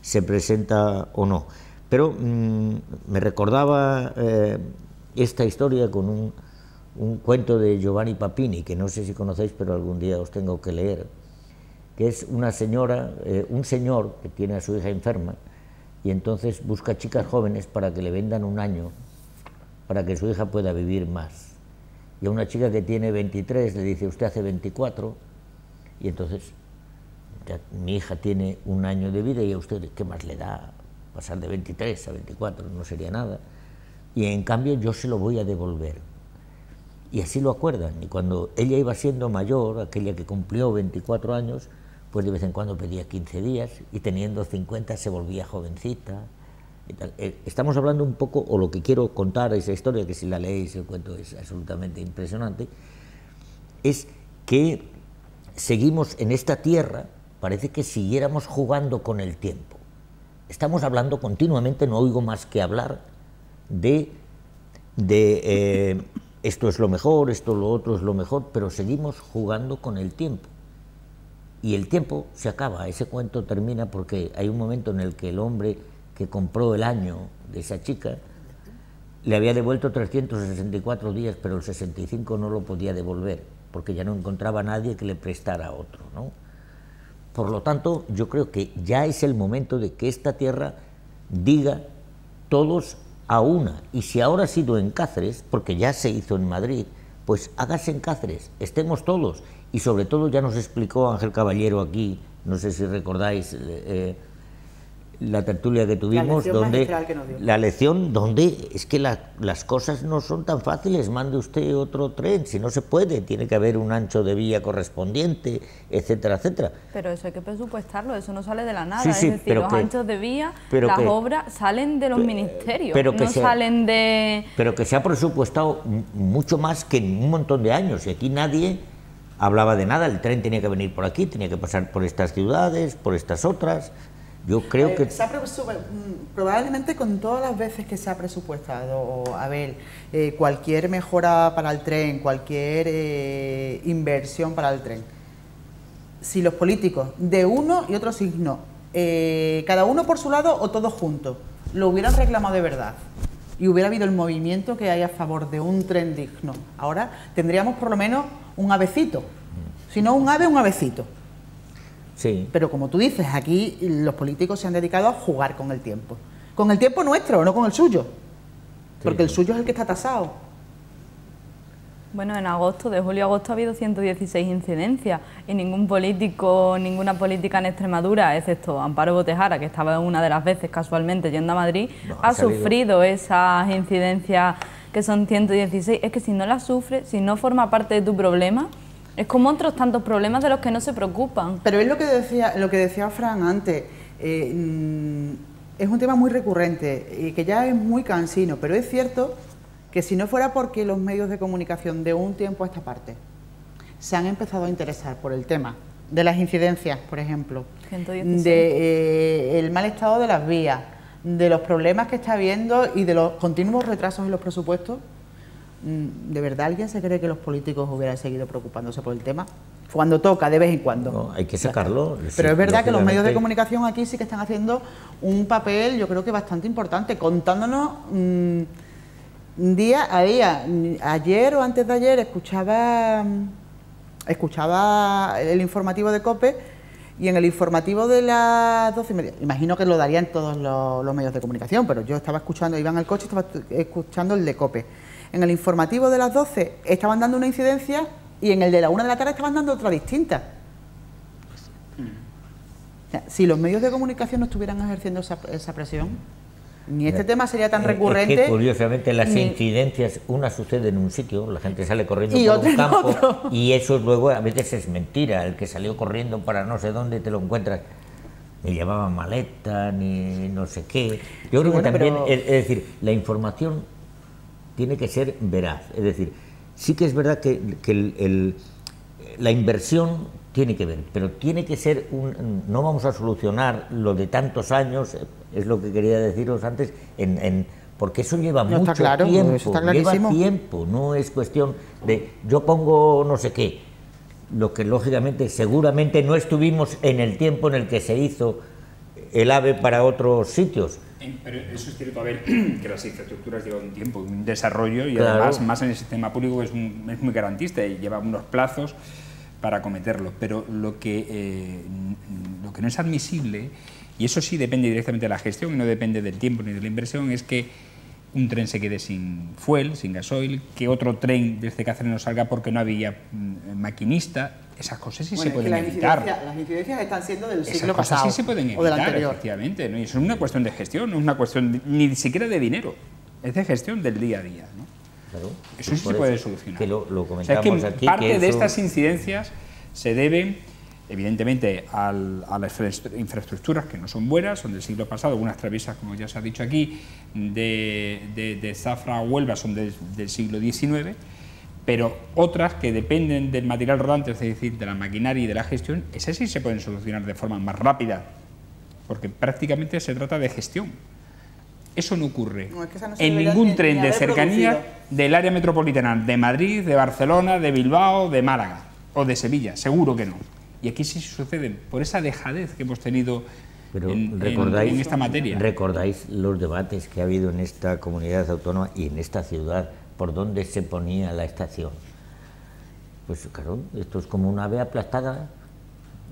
se presenta o no. Pero me recordaba esta historia con un cuento de Giovanni Papini, que no sé si conocéis, pero algún día os tengo que leer, que es una señora, un señor que tiene a su hija enferma, y entonces busca chicas jóvenes para que le vendan un año, para que su hija pueda vivir más. Y a una chica que tiene 23 le dice, usted hace 24, y entonces, ya, mi hija tiene un año de vida y a usted, ¿qué más le da? Pasar de 23 a 24 no sería nada. Y en cambio yo se lo voy a devolver. Y así lo acuerdan. Y cuando ella iba siendo mayor, aquella que cumplió 24 años, pues de vez en cuando pedía 15 días y teniendo 50 se volvía jovencita. Y tal. Estamos hablando un poco, o lo que quiero contar, esa historia, que si la leéis el cuento es absolutamente impresionante, es que seguimos en esta tierra, parece que siguiéramos jugando con el tiempo. Estamos hablando continuamente, no oigo más que hablar de esto es lo mejor, esto lo otro es lo mejor, pero seguimos jugando con el tiempo. Y el tiempo se acaba, ese cuento termina porque hay un momento en el que el hombre que compró el año de esa chica le había devuelto 364 días, pero el 65 no lo podía devolver, porque ya no encontraba a nadie que le prestara a otro, ¿no? Por lo tanto, yo creo que ya es el momento de que esta tierra diga todos a una, y si ahora ha sido en Cáceres, porque ya se hizo en Madrid, pues hágase en Cáceres, estemos todos. Y sobre todo ya nos explicó Ángel Caballero aquí, no sé si recordáis la tertulia que tuvimos, la lección donde es que las cosas no son tan fáciles, mande usted otro tren, si no se puede, tiene que haber un ancho de vía correspondiente, etcétera, etcétera. Pero eso hay que presupuestarlo, eso no sale de la nada, sí, es decir, los anchos de vía, las obras salen de los ministerios, salen de... Pero que se ha presupuestado mucho más que en un montón de años, y aquí nadie hablaba de nada, el tren tenía que venir por aquí, tenía que pasar por estas ciudades, por estas otras. Yo creo que... probablemente con todas las veces que se ha presupuestado, a ver, cualquier mejora para el tren, cualquier inversión para el tren, si los políticos de uno y otro signo, cada uno por su lado o todos juntos, lo hubieran reclamado de verdad y hubiera habido el movimiento que hay a favor de un tren digno, ahora tendríamos por lo menos un avecito, si no un ave, un avecito. Sí. Pero como tú dices, aquí los políticos se han dedicado a jugar con el tiempo nuestro, no con el suyo, porque el suyo es el que está tasado. Bueno, en agosto, de julio a agosto, ha habido 116 incidencias y ningún político, ninguna política en Extremadura, excepto Amparo Botejara, que estaba una de las veces casualmente yendo a Madrid, ha sufrido esas incidencias que son 116. Es que si no las sufres, si no forma parte de tu problema, es como otros tantos problemas de los que no se preocupan. Pero es lo que decía Fran antes, es un tema muy recurrente y que ya es muy cansino, pero es cierto que si no fuera porque los medios de comunicación de un tiempo a esta parte se han empezado a interesar por el tema de las incidencias, por ejemplo, del mal estado de las vías, de los problemas que está habiendo y de los continuos retrasos en los presupuestos, ¿de verdad alguien se cree que los políticos hubieran seguido preocupándose por el tema? Cuando toca, de vez en cuando. No, hay que sacarlo. Pero es verdad que los medios de comunicación aquí sí que están haciendo un papel, yo creo que bastante importante, contándonos día a día. Ayer o antes de ayer escuchaba el informativo de COPE, y en el informativo de las 12:30, imagino que lo darían todos los medios de comunicación, pero yo estaba escuchando, iba en el coche y estaba escuchando el de COPE. En el informativo de las 12 estaban dando una incidencia y en el de la 1 de la tarde estaban dando otra distinta. O sea, si los medios de comunicación no estuvieran ejerciendo esa presión, ni este tema sería tan recurrente. Es que, curiosamente, las incidencias, una sucede en un sitio, la gente sale corriendo por un campo, y eso luego a veces es mentira. El que salió corriendo para no sé dónde te lo encuentras, ni llevaba maleta, ni no sé qué. Yo creo que también, es decir, la información tiene que ser veraz. Es decir, sí que es verdad que la inversión tiene que ver, pero tiene que ser no vamos a solucionar lo de tantos años, es lo que quería deciros antes, porque eso lleva mucho tiempo, lleva tiempo, no es cuestión de yo pongo no sé qué, lo que lógicamente seguramente no estuvimos en el tiempo en el que se hizo el AVE para otros sitios. Pero eso es cierto, a ver, que las infraestructuras llevan un tiempo, un desarrollo, y además más en el sistema público es muy garantista y lleva unos plazos para acometerlo, pero lo que no es admisible, y eso sí depende directamente de la gestión y no depende del tiempo ni de la inversión, es que un tren se quede sin fuel, sin gasoil, que otro tren desde Cáceres no salga porque no había maquinista. Esas cosas sí se pueden evitar. Las incidencias están siendo del siglo pasado. Esas cosas sí se pueden evitar, evitar, efectivamente, ¿no? Y eso es una cuestión de gestión, no es una cuestión ni siquiera de dinero, es de gestión del día a día, ¿no? Claro, eso sí se puede solucionar. Que lo comentamos, o sea, que aquí, parte que de estas incidencias se deben, evidentemente, a las infraestructuras que no son buenas, son del siglo pasado. Algunas traviesas, como ya se ha dicho aquí, de Zafra a Huelva son del siglo XIX, pero otras que dependen del material rodante, es decir, de la maquinaria y de la gestión, esas sí se pueden solucionar de forma más rápida, porque prácticamente se trata de gestión. Eso no ocurre en ningún tren de cercanía del área metropolitana de Madrid, de Barcelona, de Bilbao, de Málaga o de Sevilla, seguro que no. Y aquí sí sucede por esa dejadez que hemos tenido en esta materia. ¿Recordáis los debates que ha habido en esta comunidad autónoma y en esta ciudad por dónde se ponía la estación? Pues claro, esto es como un ave aplastada.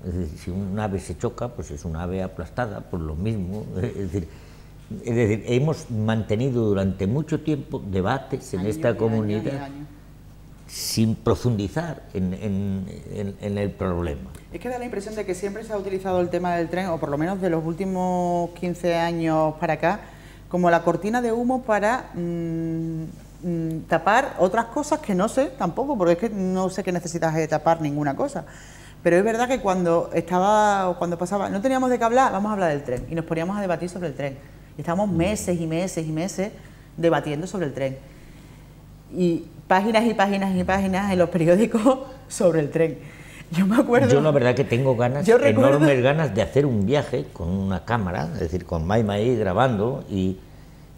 Es decir, si un ave se choca, pues es un ave aplastada, por lo mismo. Es decir, hemos mantenido durante mucho tiempo debates en esta comunidad sin profundizar en el problema. Es que da la impresión de que siempre se ha utilizado el tema del tren, o por lo menos de los últimos 15 años para acá, como la cortina de humo para tapar otras cosas que no sé tampoco, porque es que no sé qué necesitas de tapar ninguna cosa. Pero es verdad que cuando pasaba, no teníamos de qué hablar, vamos a hablar del tren, y nos poníamos a debatir sobre el tren. Y estábamos meses y meses y meses debatiendo sobre el tren. Y páginas y páginas y páginas en los periódicos sobre el tren. Yo me acuerdo... Yo la verdad que tengo enormes ganas de hacer un viaje con una cámara, es decir, con Maima ahí grabando y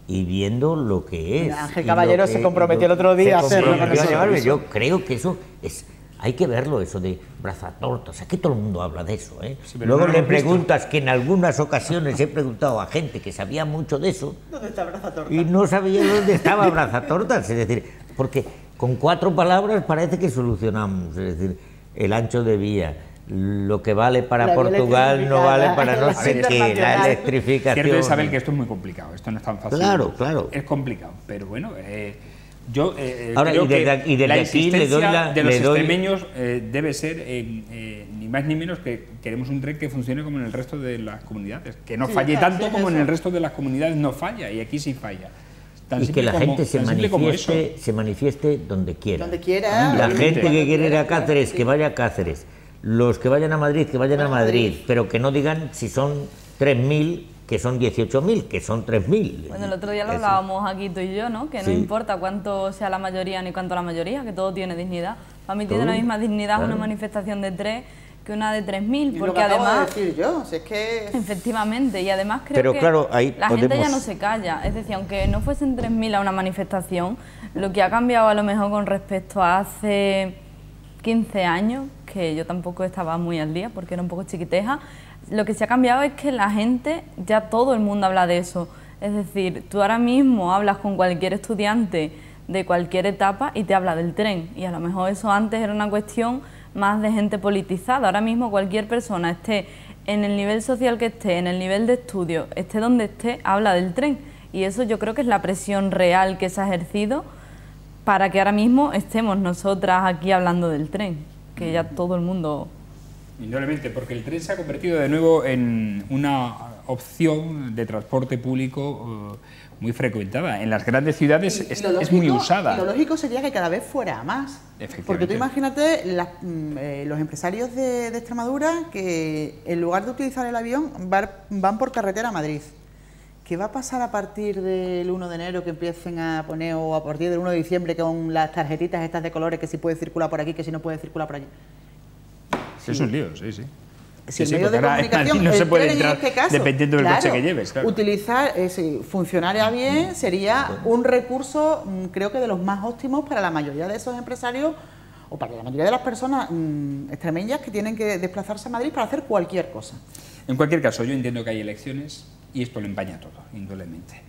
viendo lo que es. Ángel Caballero se comprometió el otro día a hacerlo. Yo creo que eso es hay que verlo, eso de brazatortas, aquí todo el mundo habla de eso, ¿eh? Sí, pero luego no lo le hemos visto. preguntas, que en algunas ocasiones he preguntado a gente que sabía mucho de eso, ¿Dónde está brazatorta? y no sabía dónde estaba brazatortas, es decir, porque con 4 palabras parece que solucionamos, es decir, el ancho de vía, lo que vale para La vía Portugal no vale para no sé qué, la internacional. electrificación. Cierto es, Isabel, que esto es muy complicado, esto no es tan fácil. Claro, claro. Es complicado, pero bueno, yo Ahora, creo y desde- que y desde la aquí le doy insistencia la- de los le doy- extremeños debe ser ni más ni menos que queremos un tren que funcione como en el resto de las comunidades, que no Sí, falle claro, tanto sí, como en eso. el resto de las comunidades no falla, y aquí sí falla. Tan Y que simple la como- gente tan simple como eso. se manifieste donde quiera. Donde quiera. La Obviamente. gente que quiere ir a Cáceres, que vaya a Cáceres. Los que vayan a Madrid, que vayan a Madrid. Pero que no digan si son 3.000, que son 18.000, que son 3.000. Bueno, el otro día lo Eso. hablábamos aquí tú y yo, ¿no? Que no Sí. importa cuánto sea la mayoría ni cuánto la mayoría, que todo tiene dignidad. Para mí tiene Todo, la misma dignidad claro. una manifestación de 3 que una de 3.000, Es lo porque que acabo además... de decir yo, si es que... Efectivamente, y además creo Pero que claro, ahí la gente ya podemos- no se calla. Es decir, aunque no fuesen 3.000 a una manifestación, lo que ha cambiado a lo mejor con respecto a hace 15 años, que yo tampoco estaba muy al día porque era un poco chiquiteja, lo que se ha cambiado es que la gente, ya todo el mundo habla de eso. Es decir, tú ahora mismo hablas con cualquier estudiante de cualquier etapa y te habla del tren. Y a lo mejor eso antes era una cuestión más de gente politizada. Ahora mismo cualquier persona, esté en el nivel social que esté, en el nivel de estudio, esté donde esté, habla del tren. Y eso yo creo que es la presión real que se ha ejercido para que ahora mismo estemos nosotras aquí hablando del tren, que ya todo el mundo... Indudablemente, porque el tren se ha convertido de nuevo en una opción de transporte público muy frecuentada. En las grandes ciudades Y es lo muy lógico- usada. y lo lógico sería que cada vez fuera a más. Efectivamente. Porque tú imagínate los empresarios de Extremadura que en lugar de utilizar el avión van por carretera a Madrid. ¿Qué va a pasar a partir del 1 de enero que empiecen a poner, o a partir del 1 de diciembre con las tarjetitas estas de colores, que si puede circular por aquí, que si no puede circular por allí? Es un lío, sí, sí. Si Sí, el medio porque de ahora comunicación, no se el puede tren en entrar este caso, dependiendo del coche claro, que lleves, claro. Utilizar, si funcionara bien, sería un recurso, creo que de los más óptimos para la mayoría de esos empresarios o para la mayoría de las personas extremeñas que tienen que desplazarse a Madrid para hacer cualquier cosa. En cualquier caso, yo entiendo que hay elecciones y esto lo empaña todo, indudablemente.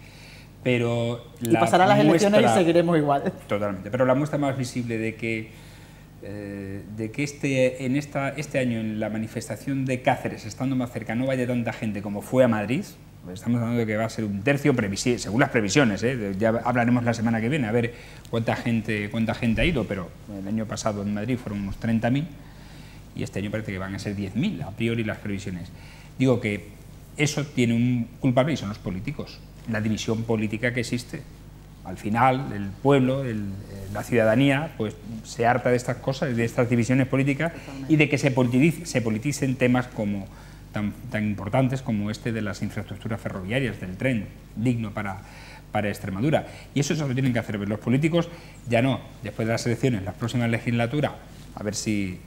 Pero Y pasarán las elecciones y seguiremos igual. Totalmente. Pero la muestra más visible de que este año en la manifestación de Cáceres, estando más cerca, no vaya tanta gente como fue a Madrid, pues estamos hablando de que va a ser un tercio, según las previsiones, ya hablaremos la semana que viene, a ver cuánta gente ha ido, pero el año pasado en Madrid fueron unos 30.000 y este año parece que van a ser 10.000, a priori las previsiones. Digo que eso tiene un culpable y son los políticos, la división política que existe. Al final, el pueblo, la ciudadanía, pues se harta de estas cosas, de estas divisiones políticas y de que se politicen temas como tan importantes como este de las infraestructuras ferroviarias, del tren digno para Extremadura. Y eso se lo tienen que hacer los políticos, ya no, después de las elecciones, la próxima legislatura, a ver si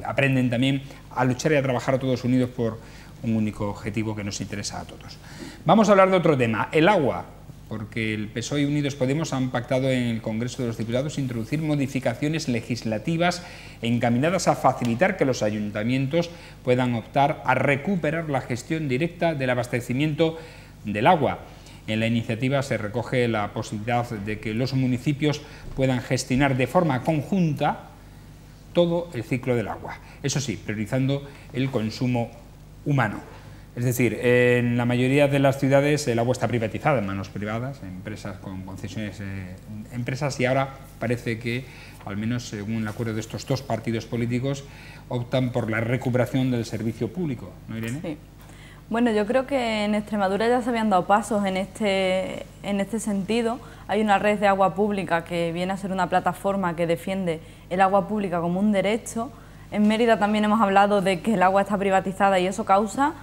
aprenden también a luchar y a trabajar todos unidos por un único objetivo que nos interesa a todos. Vamos a hablar de otro tema, el agua, porque el PSOE y Unidos Podemos han pactado en el Congreso de los Diputados introducir modificaciones legislativas encaminadas a facilitar que los ayuntamientos puedan optar a recuperar la gestión directa del abastecimiento del agua. En la iniciativa se recoge la posibilidad de que los municipios puedan gestionar de forma conjunta todo el ciclo del agua, eso sí, priorizando el consumo humano. Es decir, en la mayoría de las ciudades el agua está privatizada en manos privadas, empresas con concesiones, empresas, y ahora parece que, al menos según el acuerdo de estos dos partidos políticos, optan por la recuperación del servicio público, ¿no, Irene? Sí. Bueno, yo creo que en Extremadura ya se habían dado pasos en este sentido. Hay una red de agua pública que viene a ser una plataforma que defiende el agua pública como un derecho. En Mérida también hemos hablado de que el agua está privatizada y eso causa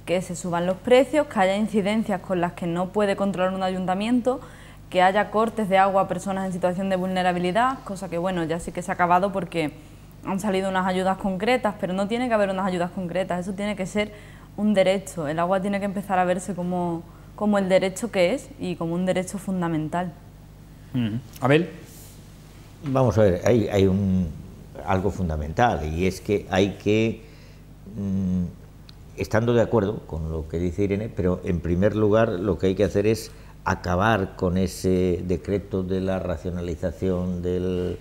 que se suban los precios, que haya incidencias con las que no puede controlar un ayuntamiento, que haya cortes de agua a personas en situación de vulnerabilidad, cosa que bueno, ya sí que se ha acabado porque han salido unas ayudas concretas, pero no tiene que haber unas ayudas concretas, eso tiene que ser un derecho, el agua tiene que empezar a verse como el derecho que es y como un derecho fundamental. Abel. Vamos a ver, algo fundamental, y es que hay que, estando de acuerdo con lo que dice Irene, pero en primer lugar lo que hay que hacer es acabar con ese decreto de la racionalización del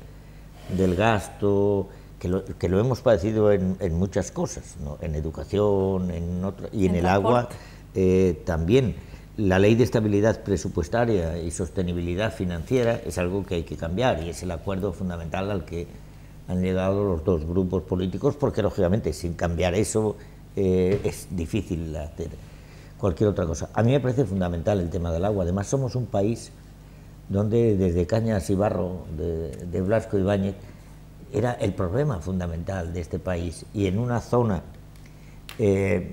gasto, que lo hemos padecido en muchas cosas, ¿no? En educación, y en el agua también. La ley de estabilidad presupuestaria y sostenibilidad financiera es algo que hay que cambiar, y es el acuerdo fundamental al que han llegado los dos grupos políticos, porque lógicamente sin cambiar eso es difícil hacer cualquier otra cosa. A mí me parece fundamental el tema del agua. Además somos un país donde desde Cañas y Barro de Blasco Ibáñez era el problema fundamental de este país, y en una zona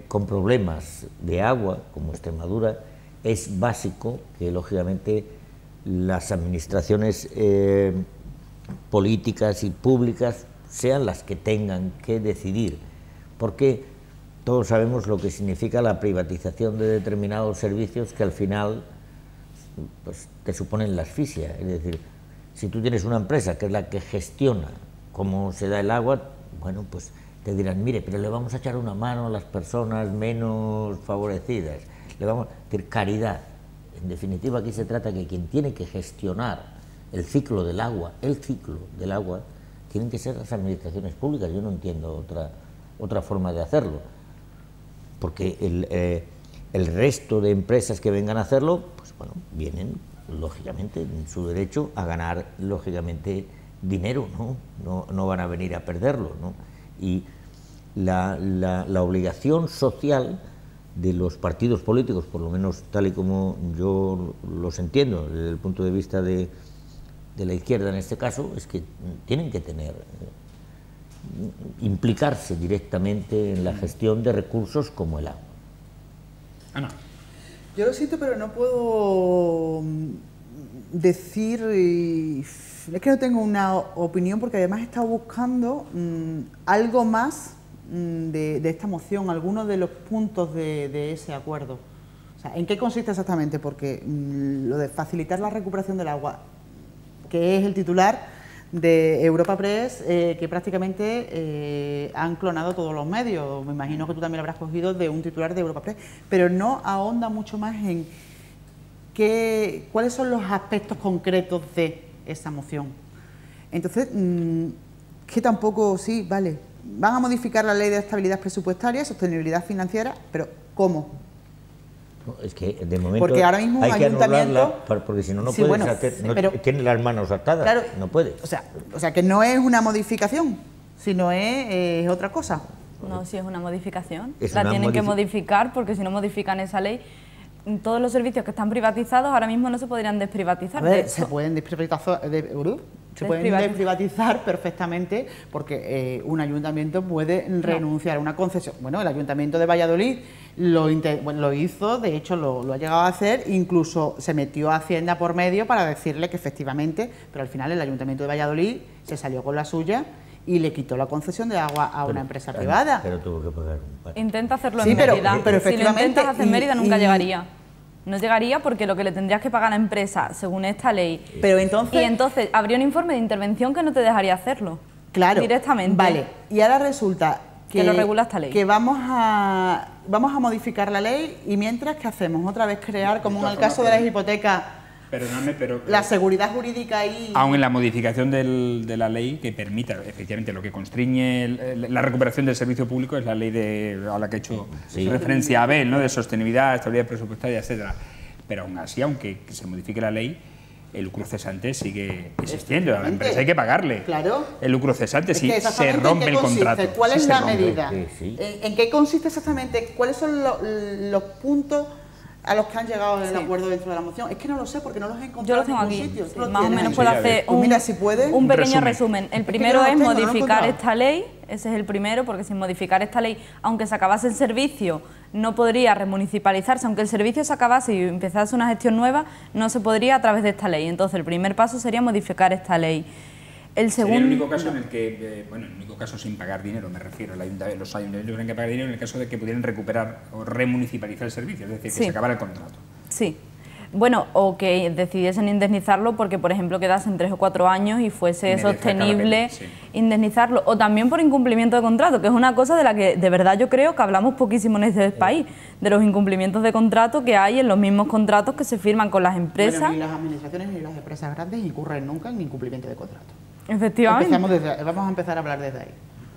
con problemas de agua como Extremadura es básico que lógicamente las administraciones políticas y públicas sean las que tengan que decidir, porque todos sabemos lo que significa la privatización de determinados servicios, que al final pues te suponen la asfixia. Es decir, si tú tienes una empresa que es la que gestiona cómo se da el agua, bueno, pues te dirán, mire, pero le vamos a echar una mano a las personas menos favorecidas, le vamos a decir caridad. En definitiva, aquí se trata que quien tiene que gestionar el ciclo del agua, tienen que ser las administraciones públicas. Yo no entiendo otra forma de hacerlo, porque el resto de empresas que vengan a hacerlo, pues bueno, vienen lógicamente en su derecho a ganar lógicamente dinero, no van a venir a perderlo, ¿no? Y la obligación social de los partidos políticos, por lo menos tal y como yo los entiendo desde el punto de vista de la izquierda en este caso, es que tienen que implicarse directamente en la gestión de recursos como el agua. Ana. Yo lo siento, pero no puedo decir, es que no tengo una opinión, porque además he estado buscando algo más de esta moción, algunos de los puntos de ese acuerdo. O sea, ¿en qué consiste exactamente? Porque lo de facilitar la recuperación del agua, que es el titular de Europa Press, que prácticamente han clonado todos los medios. Me imagino que tú también lo habrás cogido de un titular de Europa Press, pero no ahonda mucho más en cuáles son los aspectos concretos de esa moción. Entonces, que tampoco, sí, vale, van a modificar la ley de estabilidad presupuestaria, sostenibilidad financiera, pero ¿cómo? No, es que de momento porque ahora mismo hay que ayuntamiento, porque si no, no sí, puedes bueno, hacer, pero, tiene las manos atadas, claro, no puedes. O sea, que no es una modificación, sino es otra cosa. No, si es una modificación, es la tienen que modificar, porque si no modifican esa ley, todos los servicios que están privatizados ahora mismo no se podrían desprivatizar. A ver, se pueden desprivatizar perfectamente, porque un ayuntamiento puede renunciar a una concesión. Bueno, el Ayuntamiento de Valladolid lo hizo, de hecho lo ha llegado a hacer, incluso se metió a Hacienda por medio para decirle que efectivamente, pero al final el Ayuntamiento de Valladolid se salió con la suya y le quitó la concesión de agua a una empresa privada. Pero tuvo que pagar. Intenta hacerlo en Mérida. Pero si lo intentas hacer en Mérida nunca llegaría. No llegaría, porque lo que le tendrías que pagar a la empresa, según esta ley... Pero entonces... Y entonces habría un informe de intervención que no te dejaría hacerlo. Claro. Directamente. Vale. Y ahora resulta que lo regula esta ley. Que vamos a modificar la ley, y mientras, ¿qué hacemos? Otra vez crear, como en el caso de las hipotecas, perdóname, pero la seguridad jurídica ahí... Aún en la modificación de la ley que permita, efectivamente, lo que constriñe la recuperación del servicio público es la ley a la que he hecho referencia a Abel, ¿no? De sostenibilidad, estabilidad presupuestaria, etcétera. Pero aún así, aunque se modifique la ley, el lucro cesante sigue existiendo. A la empresa hay que pagarle. Claro. El lucro cesante, si se rompe el contrato. ¿Cuál es la medida? Sí. ¿En qué consiste exactamente? ¿Cuáles son los puntos a los que han llegado en el acuerdo dentro de la moción? Es que no lo sé, porque no los he encontrado. Yo los tengo en aquí. ningún sitio. Más o menos puedo hacer un pequeño resumen. El primero es modificar esta ley. Ese es el primero, porque sin modificar esta ley, aunque se acabase el servicio, no podría remunicipalizarse. Aunque el servicio se acabase y empezase una gestión nueva, no se podría a través de esta ley. Entonces, el primer paso sería modificar esta ley. El segundo... Sería el único caso en el que, bueno, el único caso sin pagar dinero, me refiero, los ayuntamientos tienen que pagar dinero en el caso de que pudieran recuperar o remunicipalizar el servicio, es decir, que se acabara el contrato. Sí. Bueno, o que decidiesen indemnizarlo porque, por ejemplo, quedasen 3 o 4 años y fuese sostenible indemnizarlo. O también por incumplimiento de contrato, que es una cosa de la que de verdad yo creo que hablamos poquísimo en este país, de los incumplimientos de contrato que hay en los mismos contratos que se firman con las empresas. Bueno, ni las administraciones ni las empresas grandes incurren nunca en incumplimiento de contrato. Efectivamente. Vamos a empezar a hablar desde ahí.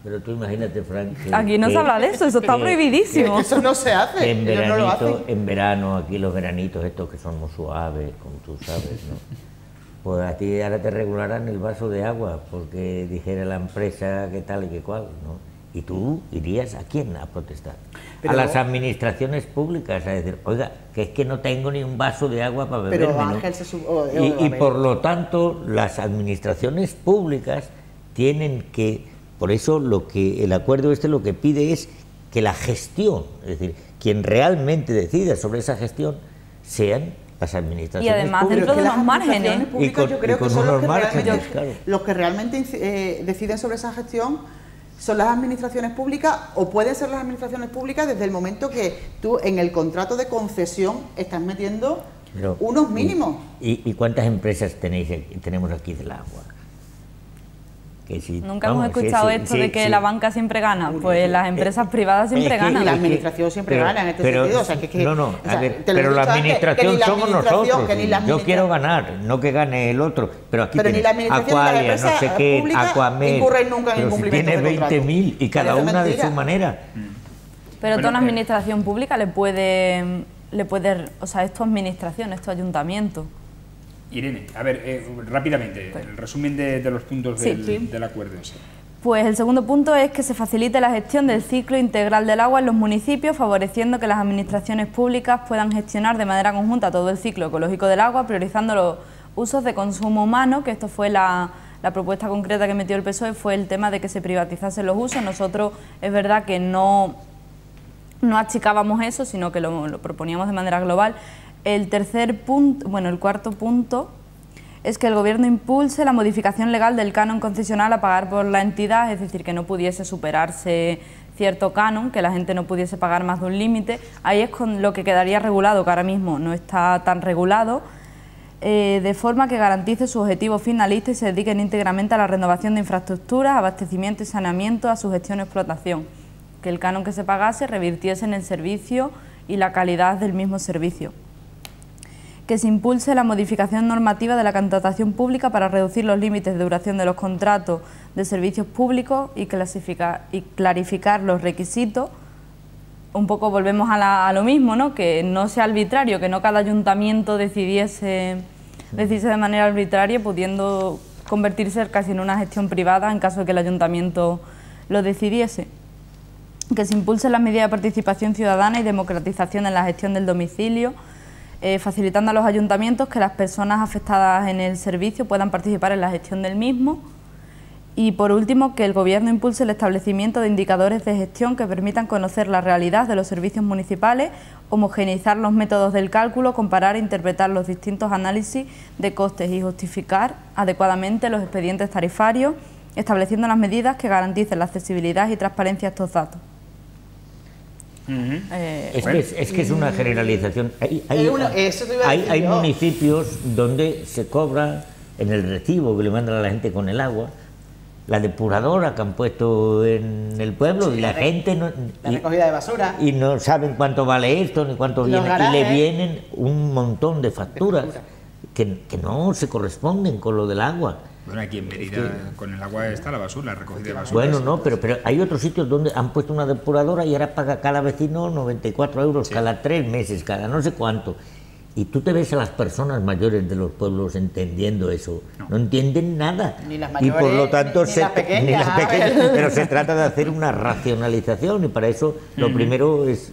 Pero tú imagínate, Frank, aquí no se habla de eso está prohibidísimo. Eso no se hace. En veranito, en verano, aquí los veranitos estos que son muy suaves, como tú sabes, ¿no? Pues a ti ahora te regularán el vaso de agua porque dijera la empresa que tal y que cual, ¿no? Y tú irías ¿a quién a protestar? Pero a las administraciones públicas a decir, oiga, que es que no tengo ni un vaso de agua para beber. Pero Ángel y por lo tanto las administraciones públicas tienen que, por eso lo que el acuerdo lo que pide es que la gestión, es decir, quien realmente decida sobre esa gestión sean las administraciones y además públicas. dentro de unos márgenes. Yo creo que son los que realmente deciden sobre esa gestión son las administraciones públicas, o pueden ser las administraciones públicas desde el momento que tú en el contrato de concesión estás metiendo unos mínimos. ¿Y cuántas empresas tenemos aquí del agua? Que si, Nunca hemos escuchado esto de que la banca siempre gana, pues las empresas privadas siempre ganan. Y la administración siempre gana en este sentido. O sea, pero la administración somos nosotros. Yo quiero ganar, no que gane el otro. Pero aquí ni la administración ni la empresa no sé qué, Aquamed, incurren nunca en pero si tiene 20.000 y cada una de su manera. Pero toda una administración pública le puede, o sea, es tu administración, es tu ayuntamiento. Irene, a ver, rápidamente, el resumen de los puntos del acuerdo. Pues el segundo punto es que se facilite la gestión del ciclo integral del agua en los municipios, favoreciendo que las administraciones públicas puedan gestionar de manera conjunta todo el ciclo ecológico del agua, priorizando los usos de consumo humano, que esto fue la propuesta concreta que metió el PSOE, fue el tema de que se privatizasen los usos. Nosotros es verdad que no achicábamos eso, sino que lo proponíamos de manera global. El cuarto punto es que el Gobierno impulse la modificación legal del canon concesional a pagar por la entidad, es decir, que no pudiese superarse cierto canon, que la gente no pudiese pagar más de un límite. Ahí es con lo que quedaría regulado, que ahora mismo no está tan regulado, de forma que garantice su objetivo finalista y se dediquen íntegramente a la renovación de infraestructuras, abastecimiento y saneamiento, a su gestión y explotación. Que el canon que se pagase revirtiese en el servicio y la calidad del mismo servicio. Que se impulse la modificación normativa de la contratación pública para reducir los límites de duración de los contratos de servicios públicos y clarificar los requisitos. Un poco volvemos a lo mismo, ¿no? Que no sea arbitrario, que no cada ayuntamiento decidiese de manera arbitraria, pudiendo convertirse casi en una gestión privada en caso de que el ayuntamiento lo decidiese. Que se impulse las medidas de participación ciudadana y democratización en la gestión del domicilio, facilitando a los ayuntamientos que las personas afectadas en el servicio puedan participar en la gestión del mismo. Y por último, que el Gobierno impulse el establecimiento de indicadores de gestión que permitan conocer la realidad de los servicios municipales, homogeneizar los métodos del cálculo, comparar e interpretar los distintos análisis de costes y justificar adecuadamente los expedientes tarifarios, estableciendo las medidas que garanticen la accesibilidad y transparencia a estos datos. Es que es una generalización. Hay municipios donde se cobra en el recibo que le mandan a la gente con el agua, la depuradora que han puesto en el pueblo, y la gente no, la recogida de basura, y no saben cuánto vale esto ni cuánto viene, y le vienen un montón de facturas que no se corresponden con lo del agua. Bueno, aquí en Mérida con el agua está la basura, la recogida de basura. Bueno, no, pero hay otros sitios donde han puesto una depuradora y ahora paga cada vecino 94 euros cada 3 meses, cada no sé cuánto. Y tú te ves a las personas mayores de los pueblos entendiendo eso. No entienden nada. Ni las mayores, y por lo tanto ni las pequeñas. Pero se trata de hacer una racionalización y para eso lo primero es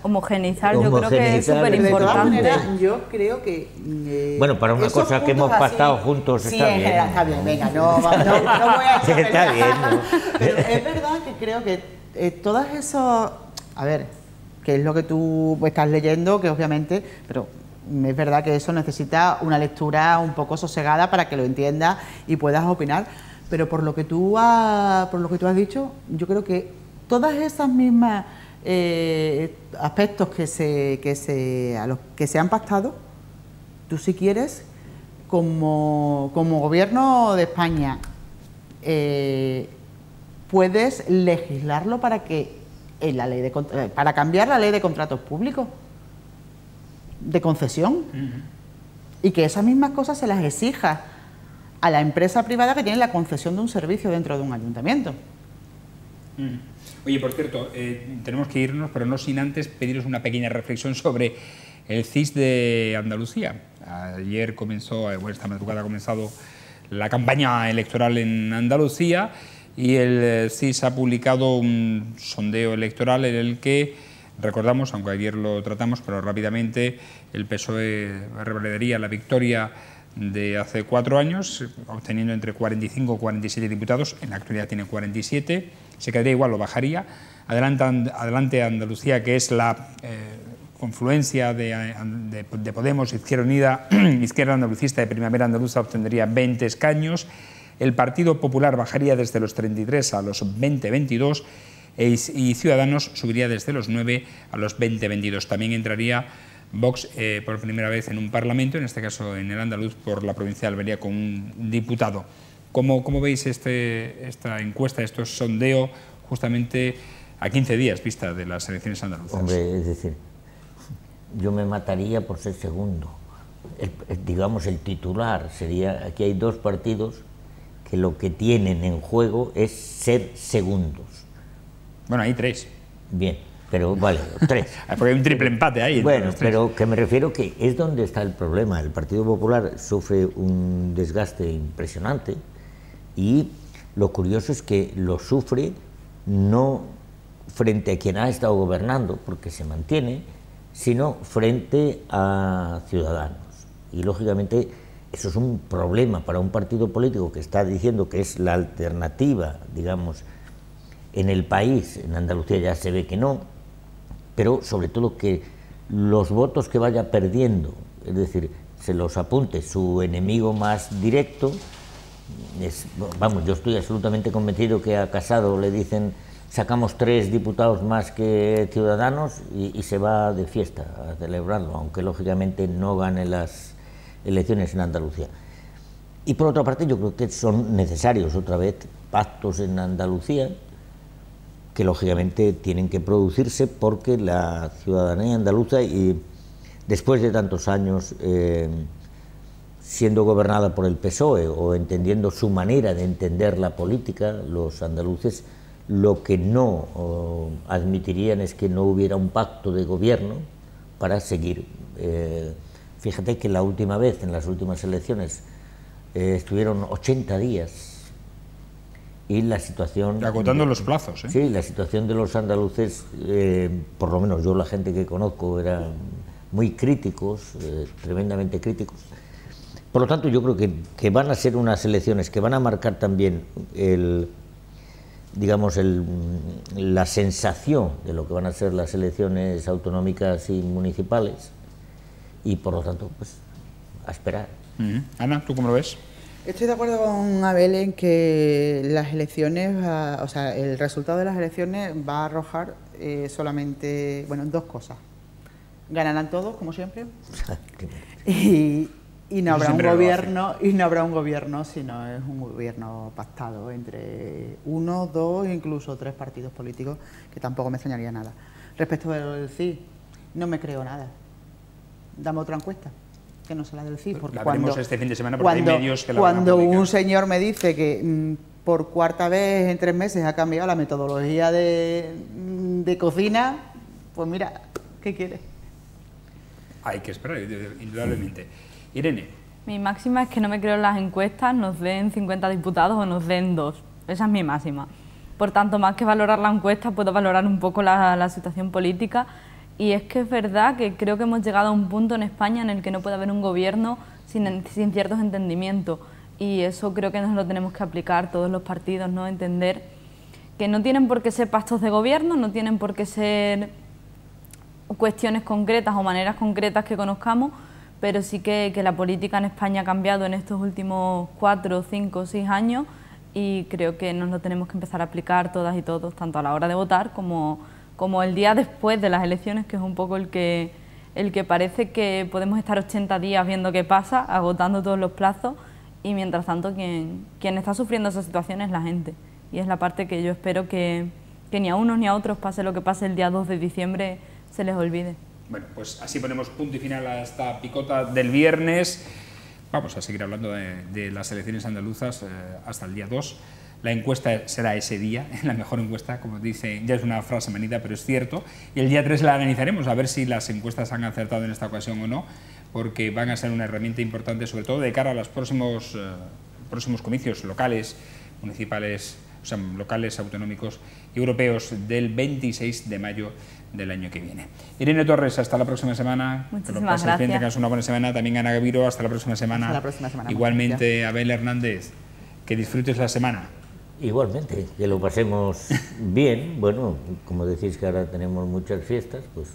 homogeneizar. Yo creo que es súper importante. Yo creo que bueno, para una cosa que hemos pactado juntos sí, está bien. Está bien, venga, no voy a echar está bien, ¿no? Pero es verdad que creo que todas esas, a ver, que es lo que tú estás leyendo, que obviamente, pero es verdad que eso necesita una lectura un poco sosegada para que lo entiendas y puedas opinar, pero por lo que tú has dicho, yo creo que todas esas mismas aspectos a los que se han pactado tú si quieres, como gobierno de España, puedes legislarlo para que para cambiar la ley de contratos públicos, de concesión, y que esas mismas cosas se las exija a la empresa privada que tiene la concesión de un servicio dentro de un ayuntamiento. Oye, por cierto, tenemos que irnos, pero no sin antes pediros una pequeña reflexión sobre el CIS de Andalucía. Ayer comenzó, esta madrugada ha comenzado la campaña electoral en Andalucía y el CIS ha publicado un sondeo electoral en el que, recordamos, aunque ayer lo tratamos, pero rápidamente, el PSOE revalidaría la victoria de hace 4 años, obteniendo entre 45 y 47 diputados, en la actualidad tiene 47, se quedaría igual o bajaría. Adelante Andalucía, que es la confluencia de Podemos, Izquierda Unida, Izquierda Andalucista de Primavera Andaluza, obtendría 20 escaños. El Partido Popular bajaría desde los 33 a los 20-22 y Ciudadanos subiría desde los 9 a los 20-22. También entraría Vox por primera vez en un parlamento, en este caso en el andaluz, por la provincia de Almería, con un diputado. ¿Cómo veis esta encuesta, este sondeo, justamente a 15 días vista de las elecciones andaluzas? Hombre, es decir, yo me mataría por ser segundo. Digamos, el titular sería, aquí hay 2 partidos que lo que tienen en juego es ser segundos. Bueno, hay 3. Bien, pero vale, 3. Porque hay un triple empate ahí. Bueno, pero que me refiero que es donde está el problema. El Partido Popular sufre un desgaste impresionante y lo curioso es que lo sufre no frente a quien ha estado gobernando, porque se mantiene, sino frente a Ciudadanos. Y lógicamente eso es un problema para un partido político que está diciendo que es la alternativa, digamos, en el país. En Andalucía ya se ve que no, pero sobre todo que los votos que vaya perdiendo, es decir, se los apunte su enemigo más directo. Vamos, yo estoy absolutamente convencido que a Casado le dicen sacamos 3 diputados más que Ciudadanos y se va de fiesta a celebrarlo, aunque lógicamente no gane las elecciones en Andalucía. Y por otra parte yo creo que son necesarios otra vez pactos en Andalucía, que lógicamente tienen que producirse porque la ciudadanía andaluza, y después de tantos años siendo gobernada por el PSOE o entendiendo su manera de entender la política, los andaluces lo que no admitirían es que no hubiera un pacto de gobierno para seguir. Fíjate que la última vez, en las últimas elecciones, estuvieron 80 días y la situación... Acotando los plazos, ¿eh? Sí, la situación de los andaluces, por lo menos yo, la gente que conozco, eran muy críticos, tremendamente críticos. Por lo tanto, yo creo que van a ser unas elecciones que van a marcar también la sensación de lo que van a ser las elecciones autonómicas y municipales, y por lo tanto, pues, a esperar. Ana, ¿tú cómo lo ves? Estoy de acuerdo con Abel en que las elecciones, el resultado de las elecciones va a arrojar solamente, bueno, 2 cosas. Ganarán todos, como siempre, y no habrá un gobierno, sino es un gobierno pactado entre 1, 2, incluso 3 partidos políticos, que tampoco me extrañaría nada. Respecto del CIS, no me creo nada. Dame otra encuesta que no sea la del CIS, porque la veremos este fin de semana, porque hay medios que la van a cuando publicar. un señor me dice que por 4ª vez en 3 meses ha cambiado la metodología de cocina, pues mira, ¿qué quiere? Hay que esperar, indudablemente. Irene. Mi máxima es que no me creo en las encuestas, nos den 50 diputados o nos den 2. Esa es mi máxima. Por tanto, más que valorar la encuesta, puedo valorar un poco la situación política. Y es que es verdad que creo que hemos llegado a un punto en España en el que no puede haber un gobierno sin ciertos entendimientos. Y eso creo que nos lo tenemos que aplicar todos los partidos, ¿no? Entender que no tienen por qué ser pactos de gobierno, no tienen por qué ser cuestiones concretas o maneras concretas que conozcamos, pero sí que la política en España ha cambiado en estos últimos 4, 5, 6 años y creo que nos lo tenemos que empezar a aplicar todas y todos, tanto a la hora de votar como el día después de las elecciones, que es un poco el que el que parece que podemos estar 80 días viendo qué pasa, agotando todos los plazos, y mientras tanto quien está sufriendo esa situación es la gente. Y es la parte que yo espero que ni a unos ni a otros, pase lo que pase el día 2 de diciembre, se les olvide. Bueno, pues así ponemos punto y final a esta picota del viernes. Vamos a seguir hablando de las elecciones andaluzas hasta el día 2. La encuesta será ese día, la mejor encuesta, como dice, ya es una frase manida, pero es cierto. Y el día 3 la analizaremos, a ver si las encuestas han acertado en esta ocasión o no, porque van a ser una herramienta importante, sobre todo de cara a los próximos comicios locales, municipales, o sea, locales, autonómicos y europeos del 26 de mayo del año que viene. Irene Torres, hasta la próxima semana. Muchísimas gracias. Que tengas una buena semana. También Ana Gaviro, hasta la próxima semana. Hasta la próxima semana. Igualmente, Abel Hernández, que disfrutes la semana. Igualmente, que lo pasemos bien. Bueno, como decís que ahora tenemos muchas fiestas, pues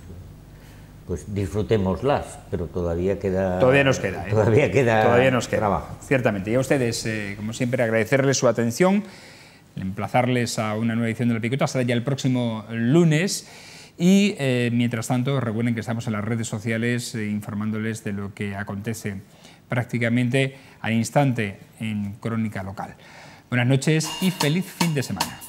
disfrutémoslas, pero todavía queda... Todavía nos queda. Todavía queda trabajo. Ciertamente. Y a ustedes, como siempre, agradecerles su atención, emplazarles a una nueva edición de La Picota hasta ya el próximo lunes. Y, mientras tanto, recuerden que estamos en las redes sociales informándoles de lo que acontece prácticamente al instante en Crónica Local. Buenas noches y feliz fin de semana.